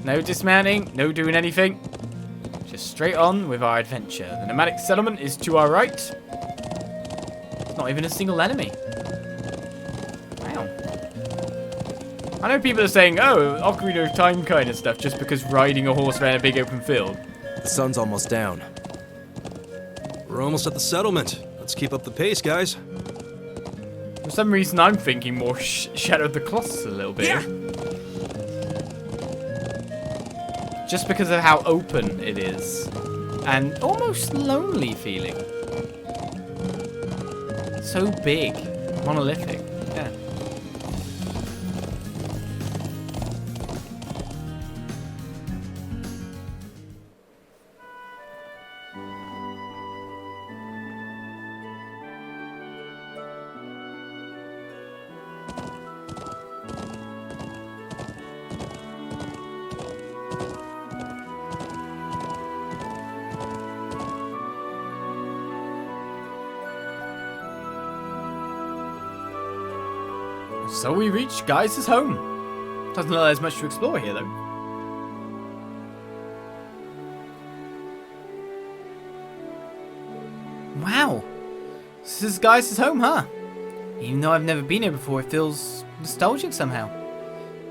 Speaker 2: No dismounting, no doing anything. Just straight on with our adventure. The nomadic settlement is to our right. It's not even a single enemy. Wow. I know people are saying, oh, Ocarina of Time kind of stuff, just because riding a horse around a big open field.
Speaker 7: The sun's almost down.
Speaker 6: We're almost at the settlement. Let's keep up the pace, guys.
Speaker 2: For some reason, I'm thinking more Shadow of the Colossus a little bit. Yeah. Just because of how open it is. And almost lonely feeling. So big. Monolithic. Yeah. So we reach Gaius' home. Doesn't look like there's much to explore here, though. Wow. This is Gaius' home, huh? Even though I've never been here before, it feels nostalgic somehow.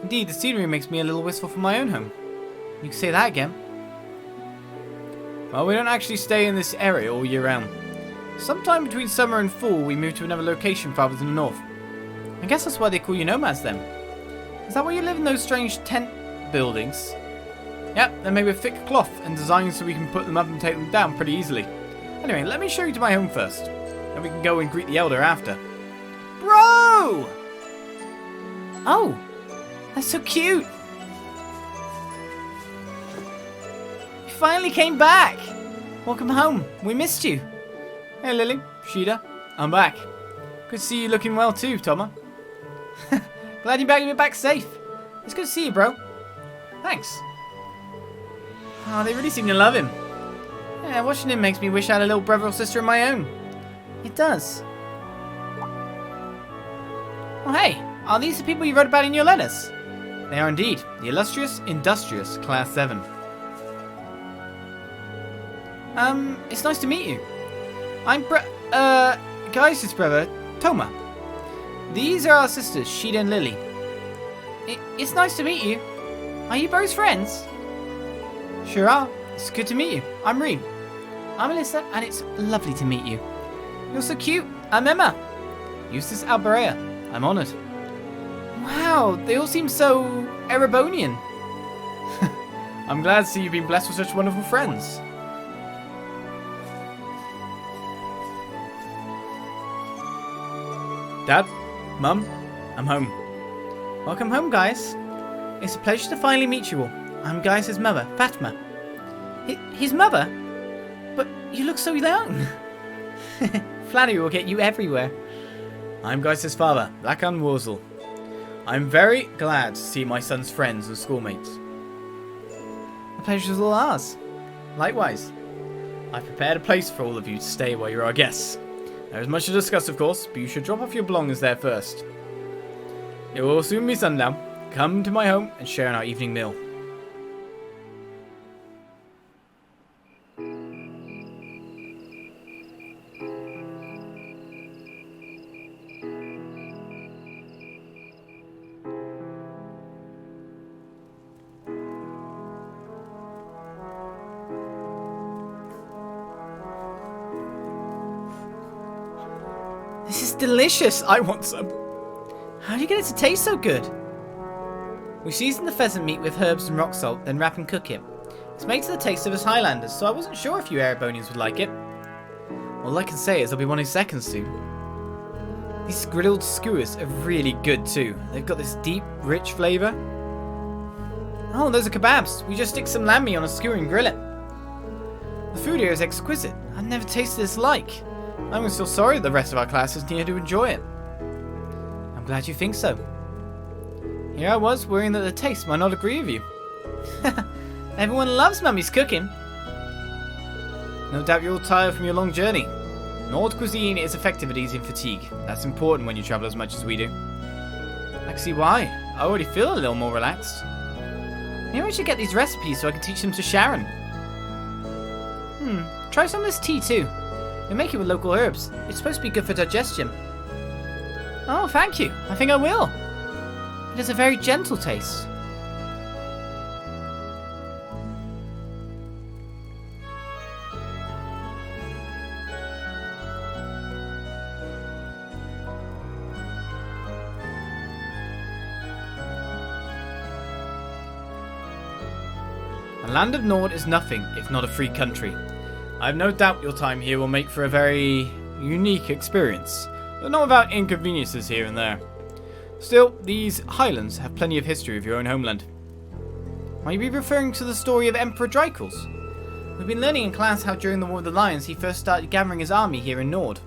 Speaker 2: Indeed, the scenery makes me a little wistful for my own home. You can say that again. Well, we don't actually stay in this area all year round. Sometime between summer and fall, we move to another location farther to the north. I guess that's why they call you nomads then. Is that why you live in those strange tent buildings? Yep, they're made with thick cloth and designed so we can put them up and take them down pretty easily. Anyway, let me show you to my home first. Then we can go and greet the elder after. Bro! Oh, that's so cute. You finally came back. Welcome home. We missed you. Hey Lily, Shida, I'm back. Good to see you looking well too, Toma. Glad you're back safe. It's good to see you, bro. Thanks. Oh, they really seem to love him. Yeah, watching him makes me wish I had a little brother or sister of my own. It does. Oh, hey. Are these the people you wrote about in your letters? They are indeed. The illustrious, industrious Class 7. It's nice to meet you. I'm Gaius' brother, Toma. These are our sisters, Shida and Lily. It's nice to meet you. Are you both friends? Sure are. It's good to meet you. I'm Rean. I'm Alisa, and it's lovely to meet you. You're so cute. I'm Emma. Eustace Alberea. I'm honoured. Wow, they all seem so Erebonian. I'm glad to see you've been blessed with such wonderful friends. Dad? Mum? I'm home. Welcome home, guys. It's a pleasure to finally meet you all. I'm Gaius' mother, Fatma. His mother? But you look so young. Flattery will get you everywhere. I'm Gaius' father, Lakan Wurzel. I'm very glad to see my son's friends and schoolmates. The pleasure's all ours. Likewise. I've prepared a place for all of you to stay while you're our guests. There is much to discuss, of course, but you should drop off your belongings there first. It will soon be sundown. Come to my home and share in our evening meal. This is delicious. I want some. How do you get it to taste so good? We season the pheasant meat with herbs and rock salt, then wrap and cook it. It's made to the taste of us Highlanders, so I wasn't sure if you Erebonians would like it. All I can say is I'll be wanting seconds soon. These grilled skewers are really good too. They've got this deep, rich flavour. Oh, those are kebabs. We just stick some lamb meat on a skewer and grill it. The food here is exquisite. I've never tasted this like. I'm going to feel sorry that the rest of our class isn't here to enjoy it. I'm glad you think so. Here I was, worrying that the taste might not agree with you. Everyone loves Mummy's cooking. No doubt you're all tired from your long journey. Nord cuisine is effective at easing fatigue. That's important when you travel as much as we do. I can see why. I already feel a little more relaxed. Maybe I should get these recipes so I can teach them to Sharon. Try some of this tea too. We make it with local herbs. It's supposed to be good for digestion. Oh, thank you. I think I will. It has a very gentle taste. The land of Nord is nothing if not a free country. I have no doubt your time here will make for a very unique experience, but not without inconveniences here and there. Still, these highlands have plenty of history of your own homeland. Might you be referring to the story of Emperor Drykles? We've been learning in class how during the War of the Lions he first started gathering his army here in Nord.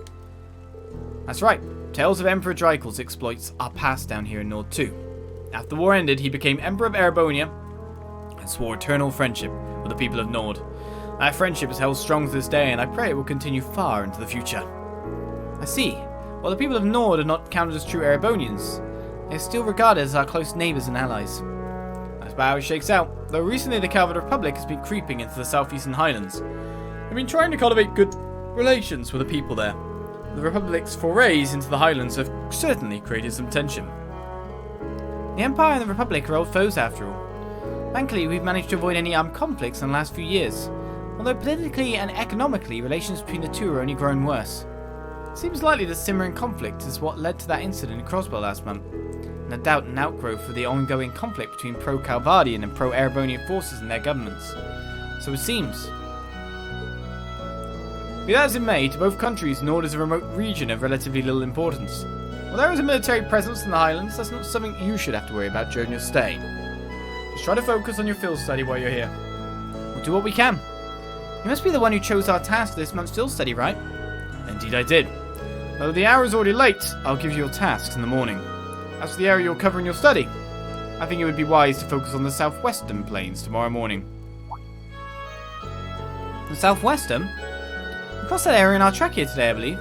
Speaker 2: That's right, tales of Emperor Drykles' exploits are passed down here in Nord too. After the war ended, he became Emperor of Erebonia and swore eternal friendship with the people of Nord. That friendship is held strong to this day, and I pray it will continue far into the future. I see. While the people of Nord are not counted as true Erebonians, they are still regarded as our close neighbours and allies. That's about how it shakes out, though recently the Calvin Republic has been creeping into the southeastern highlands. They've been trying to cultivate good relations with the people there. The Republic's forays into the highlands have certainly created some tension. The Empire and the Republic are old foes after all. Thankfully, we've managed to avoid any armed conflicts in the last few years, although politically and economically, relations between the two are only growing worse. It seems likely the simmering conflict is what led to that incident in Croswell last month, no doubt an outgrowth of the ongoing conflict between pro-Calvardian and pro-Erebonian forces and their governments. So it seems. Be that as it may, to both countries, Nord is a remote region of relatively little importance. While there is a military presence in the Highlands, that's not something you should have to worry about during your stay. Just try to focus on your field study while you're here. We'll do what we can. You must be the one who chose our task for this month's field study, right? Indeed I did. Though the hour is already late, I'll give you your tasks in the morning. As for the area you'll cover in your study, I think it would be wise to focus on the southwestern plains tomorrow morning. The southwestern? We crossed that area in our trek here today, I believe.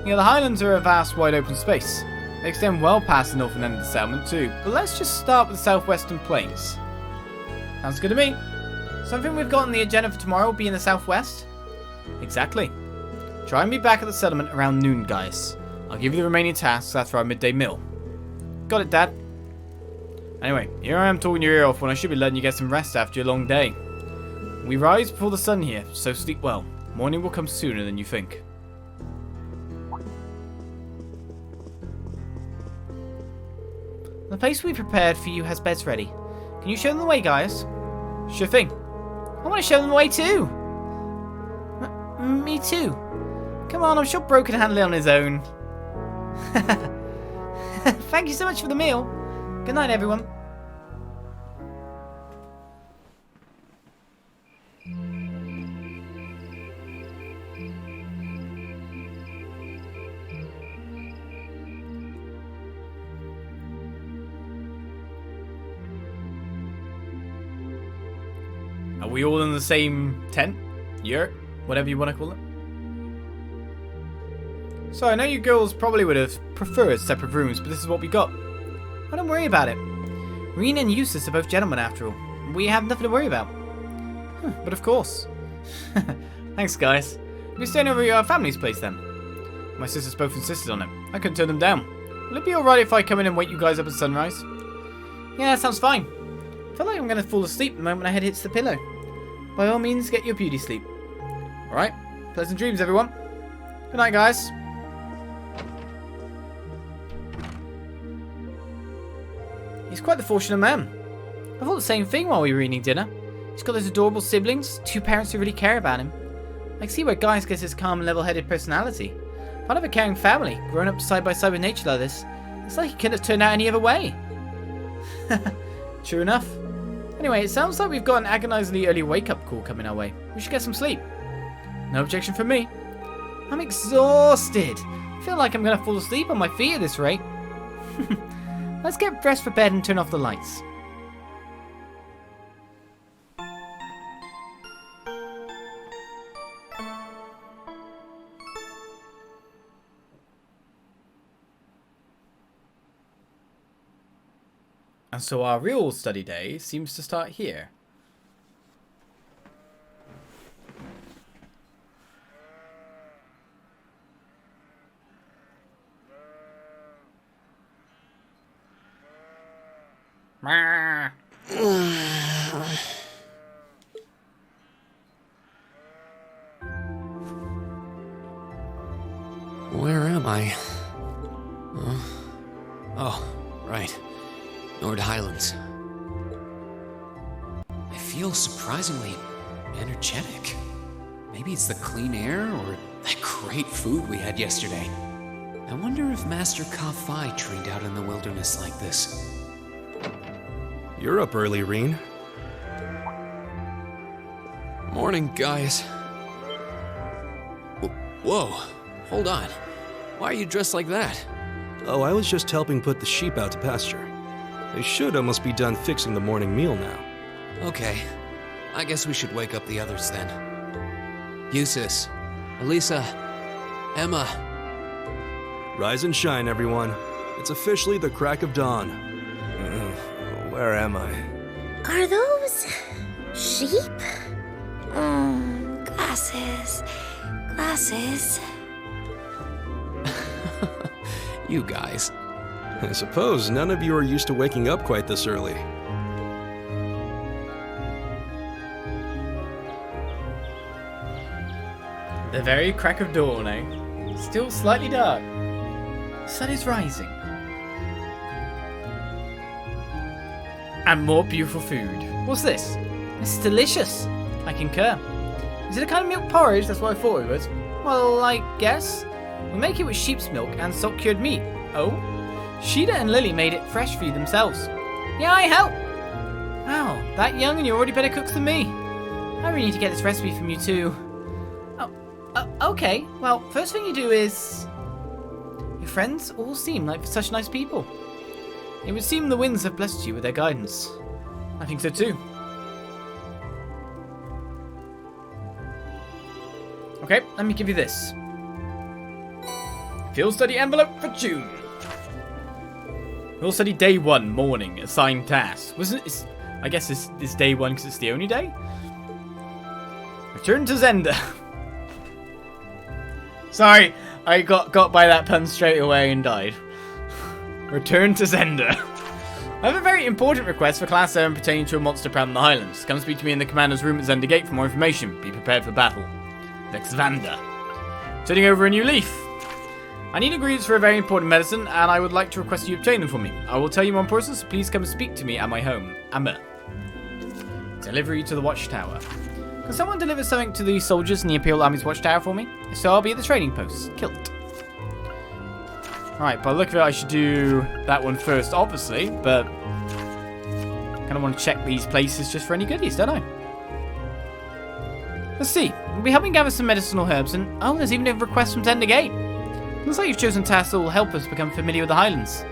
Speaker 2: Yeah, the Highlands are a vast, wide open space. They extend well past the northern end of the settlement too, but let's just start with the southwestern plains. Sounds good to me. Something we've got on the agenda for tomorrow will be in the southwest? Exactly. Try and be back at the settlement around noon, Gaius. I'll give you the remaining tasks after our midday meal. Got it, Dad. Anyway, here I am talking your ear off when I should be letting you get some rest after your long day. We rise before the sun here, so sleep well. Morning will come sooner than you think. The place we prepared for you has beds ready. Can you show them the way, Gaius? Sure thing. I want to show them the way too. Me too. Come on, I'm sure Bro can handle it on his own. Thank you so much for the meal. Good night, everyone. Are we all in the same tent? Yurt? Whatever you want to call it. So I know you girls probably would have preferred separate rooms, but this is what we got. Oh, don't worry about it. Rean and Eustace are both gentlemen after all. We have nothing to worry about. But of course. Thanks, guys. We're staying over at your family's place then. My sisters both insisted on it. I couldn't turn them down. Will it be alright if I come in and wake you guys up at sunrise? Yeah, that sounds fine. I feel like I'm going to fall asleep the moment my head hits the pillow. By all means, get your beauty sleep. Alright, pleasant dreams, everyone. Good night, guys. He's quite the fortunate man. I thought the same thing while we were eating dinner. He's got those adorable siblings, two parents who really care about him. I can see where Gaius gets his calm and level-headed personality. Part of a caring family, growing up side by side with nature like this. It's like he couldn't have turned out any other way. True enough. Anyway, it sounds like we've got an agonizingly early wake-up call coming our way. We should get some sleep. No objection from me. I'm exhausted. I feel like I'm going to fall asleep on my feet at this rate. Let's get dressed for bed and turn off the lights. And so our real study day seems to start here.
Speaker 8: Where am I? Oh, right. Nord Highlands. I feel surprisingly energetic. Maybe it's the clean air or that great food we had yesterday. I wonder if Master Ka-Fai trained out in the wilderness like this.
Speaker 6: You're up early, Rean.
Speaker 8: Morning, guys. Whoa, hold on. Why are you dressed like that?
Speaker 6: Oh, I was just helping put the sheep out to pasture. They should almost be done fixing the morning meal now.
Speaker 8: Okay, I guess we should wake up the others then. Eustace, Alisa, Emma.
Speaker 6: Rise and shine, everyone. It's officially the crack of dawn.
Speaker 7: Where am I?
Speaker 3: Are those sheep? Glasses. Glasses.
Speaker 8: You guys.
Speaker 6: I suppose none of you are used to waking up quite this early.
Speaker 2: The very crack of dawn, eh? Still slightly dark. The sun is rising. And more beautiful food. What's this? It's delicious. I concur. Is it a kind of milk porridge? That's what I thought it was. Well, I guess. We make it with sheep's milk and salt-cured meat. Oh? Sheeta and Lily made it fresh for you themselves. Yeah, I help. Wow, that young and you're already better cooks than me. I really need to get this recipe from you too. Okay. Well, first thing you do is... Your friends all seem like such nice people. It would seem the winds have blessed you with their guidance. I think so too. Okay, let me give you this. Field study envelope for June. Field study day 1, morning, assigned task. I guess it's day 1 because it's the only day? Return to Zender. Sorry, I got by that pun straight away and died. Return to Zender. I have a very important request for Class 7 pertaining to a monster prowling the Highlands. Come speak to me in the commander's room at Zender Gate for more information. Be prepared for battle. Zechs Vander. Turning over a new leaf. I need ingredients for a very important medicine, and I would like to request you obtain them for me. I will tell you more in person, so please come and speak to me at my home. Amma. Delivery to the watchtower. Can someone deliver something to the soldiers in the Imperial Army's watchtower for me? If so, I'll be at the trading post. Kilt. Alright, by the look of it, I should do that one first, obviously, but I kind of want to check these places just for any goodies, don't I? Let's see. We'll be helping gather some medicinal herbs, and oh, there's even a request from Zender Gate. Looks like you've chosen tasks that will help us become familiar with the Highlands.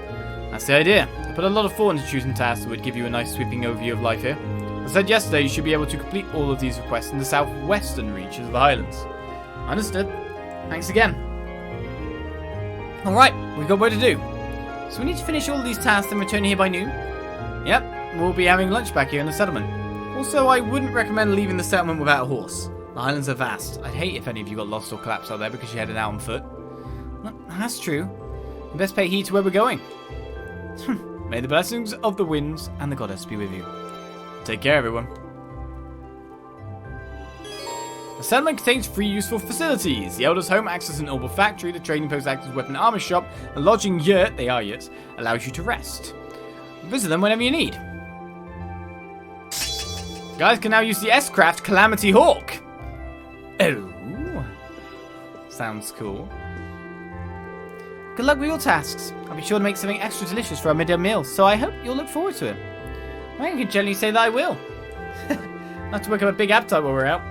Speaker 2: That's the idea. I put a lot of thought into choosing tasks that would give you a nice sweeping overview of life here. As I said yesterday, you should be able to complete all of these requests in the southwestern reaches of the Highlands. Understood. Thanks again. Alright, we've got work to do. So we need to finish all of these tasks and return here by noon. Yep, we'll be having lunch back here in the settlement. Also, I wouldn't recommend leaving the settlement without a horse. The Highlands are vast. I'd hate if any of you got lost or collapsed out there because you headed out on foot. Well, that's true. You best pay heed to where we're going. May the blessings of the winds and the goddess be with you. Take care, everyone. The settlement contains 3 useful facilities. The Elder's Home acts as an herbal factory, the trading post acts as a weapon armor shop, a lodging yurt, they are yurts, allows you to rest. Visit them whenever you need. Guys can now use the S-Craft Calamity Hawk. Oh. Sounds cool. Good luck with your tasks. I'll be sure to make something extra delicious for our midday meal, so I hope you'll look forward to it. I can generally say that I will. I'll have to work up a big appetite while we're out.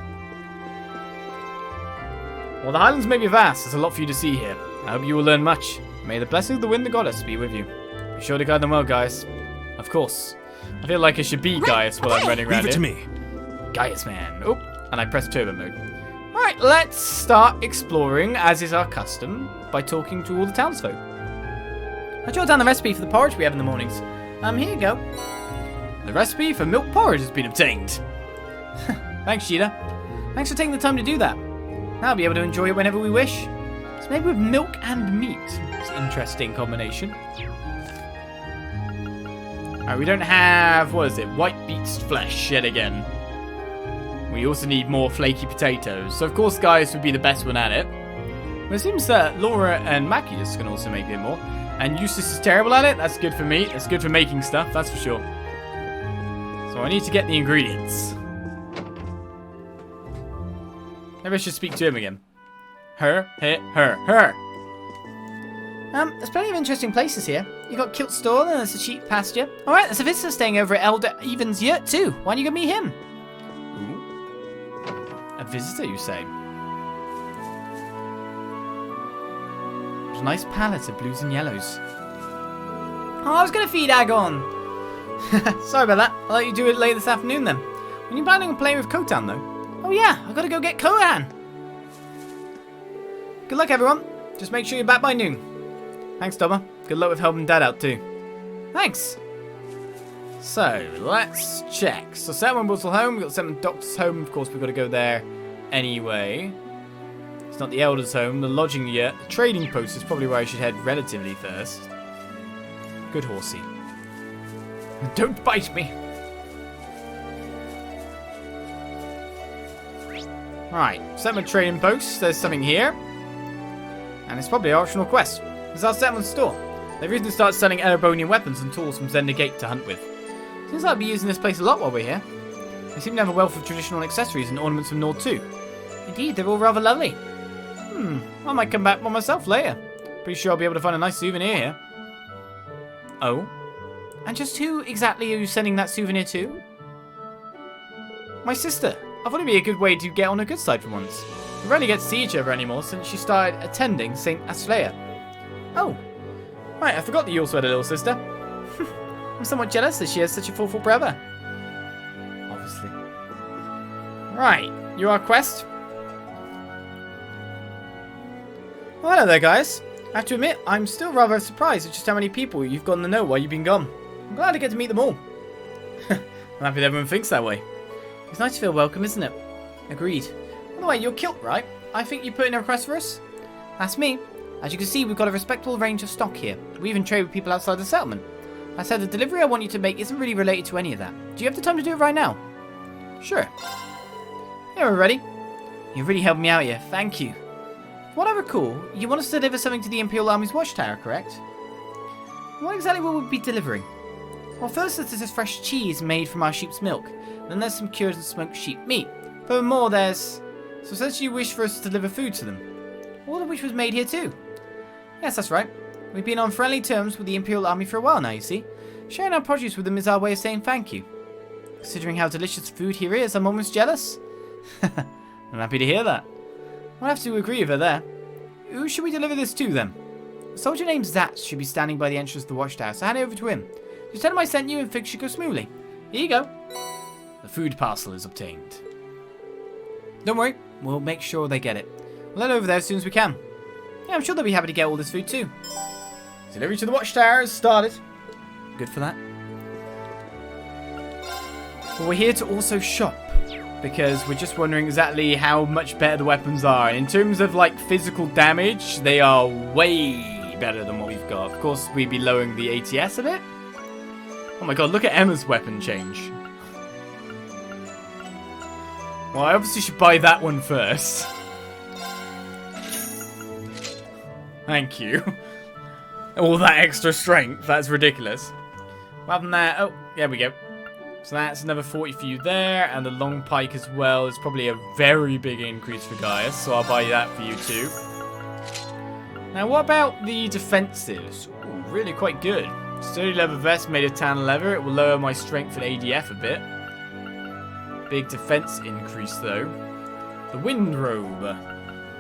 Speaker 2: Well, the Highlands may be vast. There's a lot for you to see here. I hope you will learn much. May the blessing of the wind, the goddess, be with you. Be sure to guide them well, guys. Of course. I feel like it should be Gaius while I'm running around
Speaker 6: Leave it
Speaker 2: here.
Speaker 6: to me.
Speaker 2: Gaius, man. Oh, and I pressed turbo mode. Alright, let's start exploring, as is our custom, by talking to all the townsfolk. I jotted down the recipe for the porridge we have in the mornings. Here you go. The recipe for milk porridge has been obtained. Thanks, Sheeta. Thanks for taking the time to do that. Now I'll be able to enjoy it whenever we wish. It's made with milk and meat. It's an interesting combination. Alright, we don't have, what is it, white beast flesh yet again. We also need more flaky potatoes. So of course Gaius would be the best one at it. But it seems that Laura and Macius can also make a bit more. And Eustace is terrible at it. That's good for me. It's good for making stuff, that's for sure. So I need to get the ingredients. Maybe I should speak to him again. Her.
Speaker 1: There's plenty of interesting places here. You got Kilt Stall and there's a sheep pasture. Alright, there's a visitor staying over at Elder Evan's yurt too. Why don't you go meet him?
Speaker 2: Ooh. A visitor, you say? There's a nice palette of blues and yellows.
Speaker 1: Oh, I was going to feed Agon. Sorry about that. I'll let you do it later this afternoon then.
Speaker 2: When you planning on playing with Kotan though?
Speaker 1: Oh yeah, I've got to go get Kohan. Good luck everyone. Just make sure you're back by noon.
Speaker 2: Thanks, Doma. Good luck with helping Dad out too.
Speaker 1: Thanks.
Speaker 2: So, let's check. So, Settlement Buttle home. We've got Settlement Doctor's home. Of course, we've got to go there anyway. It's not the Elder's home. The lodging yet. The trading post is probably where I should head relatively first. Good horsey. Don't bite me. Right. Settlement trading post. There's something here. And it's probably an optional quest. It's our settlement store. They've recently started selling Erebonian weapons and tools from Zender Gate to hunt with. Seems like I'll be using this place a lot while we're here. They seem to have a wealth of traditional accessories and ornaments from Nord too.
Speaker 1: Indeed, they're all rather lovely.
Speaker 2: I might come back by myself later. Pretty sure I'll be able to find a nice souvenir here. Oh?
Speaker 1: And just who exactly are you sending that souvenir to?
Speaker 2: My sister. I thought it'd be a good way to get on her good side for once. We rarely get to see each other anymore since she started attending St. Aslea.
Speaker 1: Oh.
Speaker 2: Right, I forgot that you also had a little sister.
Speaker 1: I'm somewhat jealous that she has such a thoughtful brother.
Speaker 2: Obviously. Right, you are quest.
Speaker 1: Well, hello there, guys. I have to admit, I'm still rather surprised at just how many people you've gotten to know while you've been gone. I'm glad to get to meet them all.
Speaker 2: I'm happy that everyone thinks that way.
Speaker 1: It's nice to feel welcome, isn't it?
Speaker 2: Agreed.
Speaker 1: By the way, you're Kilt, right? I think you put in a request for us? That's me. As you can see, we've got a respectable range of stock here. We even trade with people outside the settlement. I said the delivery I want you to make isn't really related to any of that. Do you have the time to do it right now?
Speaker 2: Sure.
Speaker 1: Yeah, we're ready. You've really helped me out here. Thank you. From what I recall, you want us to deliver something to the Imperial Army's watchtower, correct? What exactly will we be delivering? Well, first there's this fresh cheese made from our sheep's milk. Then there's some cured and smoked sheep meat. Furthermore, there's... So essentially you wish for us to deliver food to them. All of which was made here too. Yes, that's right. We've been on friendly terms with the Imperial Army for a while now, you see. Sharing our produce with them is our way of saying thank you. Considering how delicious food here is, I'm almost jealous.
Speaker 2: I'm happy to hear that.
Speaker 1: I'll have to agree with her there. Who should we deliver this to, then? A soldier named Zats should be standing by the entrance of the watchtower, so hand it over to him. Just tell him I sent you and things should go smoothly. Here you go.
Speaker 2: The food parcel is obtained.
Speaker 1: Don't worry, we'll make sure they get it. We'll head over there as soon as we can. Yeah, I'm sure they'll be happy to get all this food too.
Speaker 2: Delivery to the watchtower has started.
Speaker 1: Good for that. But we're here to also shop, because we're just wondering exactly how much better the weapons are. And in terms of like physical damage, they are way better than what we've got. Of course, we'd be lowering the ATS a bit. Oh my god, look at Emma's weapon change. Well, I obviously should buy that one first.
Speaker 2: Thank you. All that extra strength, that's ridiculous.
Speaker 1: Rather than that, oh, there we go.
Speaker 2: So that's another 40 for you there, and the long pike as well is probably a very big increase for Gaius, so I'll buy that for you too. Now what about the defensives? Ooh, really quite good. Sturdy leather vest made of tan leather, it will lower my strength and ADF a bit. Big defense increase though. The wind robe.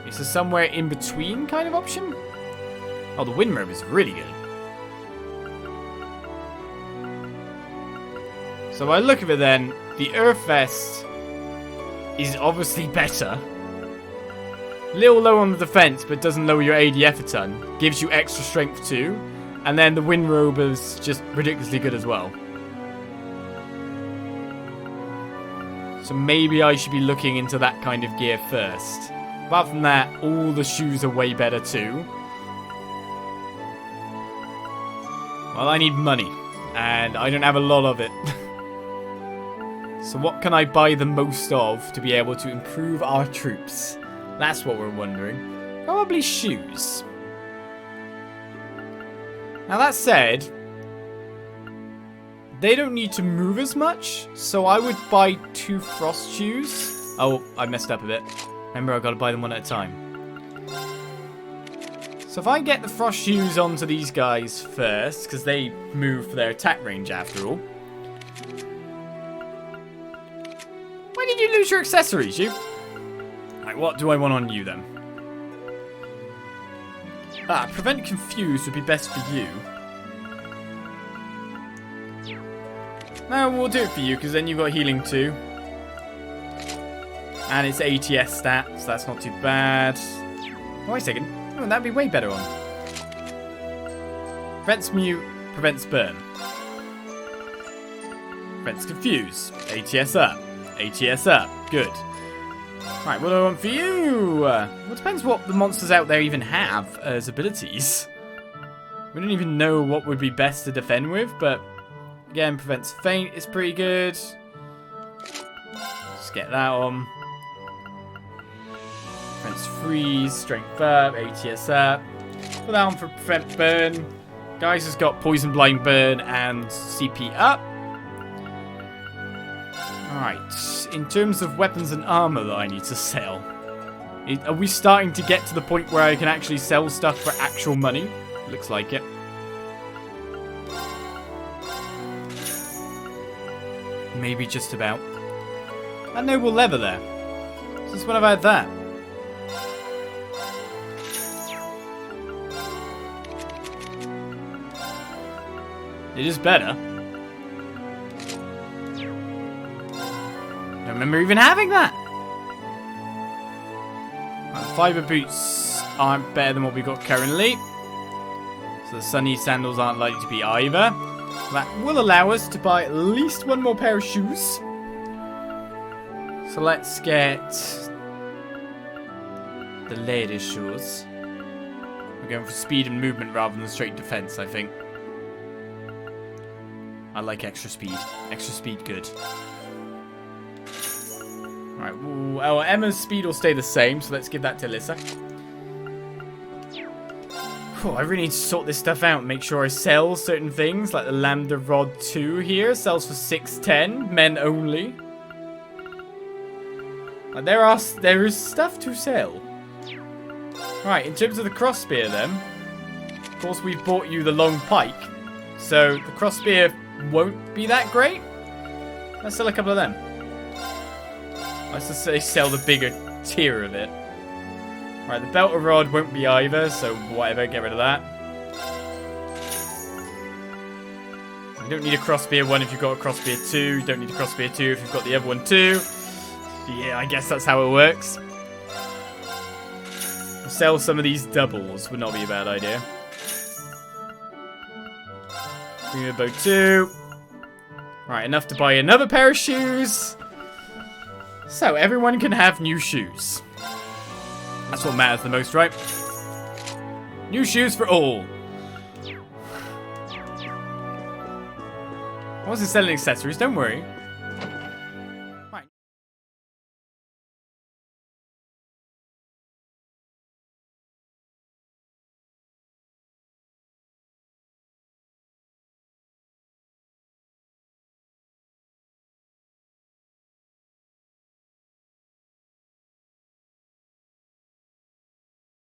Speaker 2: Is there somewhere in between kind of option? Oh, the wind robe is really good. So by the look of it then, the earth vest is obviously better. Little low on the defense, but doesn't lower your ADF a ton. Gives you extra strength too. And then the wind robe is just ridiculously good as well. So maybe I should be looking into that kind of gear first. Apart from that, all the shoes are way better too. Well, I need money. and I don't have a lot of it. So what can I buy the most of to be able to improve our troops? That's what we're wondering. Probably shoes. Now that said, they don't need to move as much, so I would buy 2 frost shoes. Oh, I messed up a bit. Remember, I've got to buy them one at a time. So if I get the frost shoes onto these guys first, because they move for their attack range after all. Why did you lose your accessories, you? Right, what do I want on you then? Prevent confused would be best for you. No, we'll do it for you, because then you've got healing too. And it's ATS stats, so that's not too bad. Oh, wait a second. Oh, that'd be way better on. Prevents mute, prevents burn. Prevents confuse. ATS up. ATS up. Good. Right, what do I want for you? Well, it depends what the monsters out there even have as abilities. We don't even know what would be best to defend with, but again, prevents faint is pretty good. Just get that on. Prevents freeze, strength up, ATS up. Put that on for prevent burn. Gaius has got poison, blind, burn, and CP up. Alright, in terms of weapons and armor that I need to sell, are we starting to get to the point where I can actually sell stuff for actual money? Looks like it. Maybe just about. That noble leather there. Since when have I had that? It is better. Don't remember even having that. Fiber boots aren't better than what we've got currently. So the sunny sandals aren't likely to be either. That will allow us to buy at least 1 more pair of shoes. So let's get the latest shoes. We're going for speed and movement rather than straight defense, I think. I like extra speed. Extra speed, good. Alright, our Emma's speed will stay the same, so let's give that to Alisa. I really need to sort this stuff out and make sure I sell certain things, like the Lambda Rod 2 here. Sells for 610, men only. There is stuff to sell. Right, in terms of the crossbear then, of course we've bought you the long pike, so the crossbear won't be that great. Let's sell a couple of them. Let's just say sell the bigger tier of it. Right, the Belter Rod won't be either, so whatever, get rid of that. You don't need a crossbear 1 if you've got a crossbear 2. You don't need a crossbear 2 if you've got the other one too. Yeah, I guess that's how it works. We'll sell some of these doubles, would not be a bad idea. Prima bow 2. Right, enough to buy another pair of shoes. So, everyone can have new shoes. That's what matters the most, right? New shoes for all. I wasn't selling accessories, don't worry.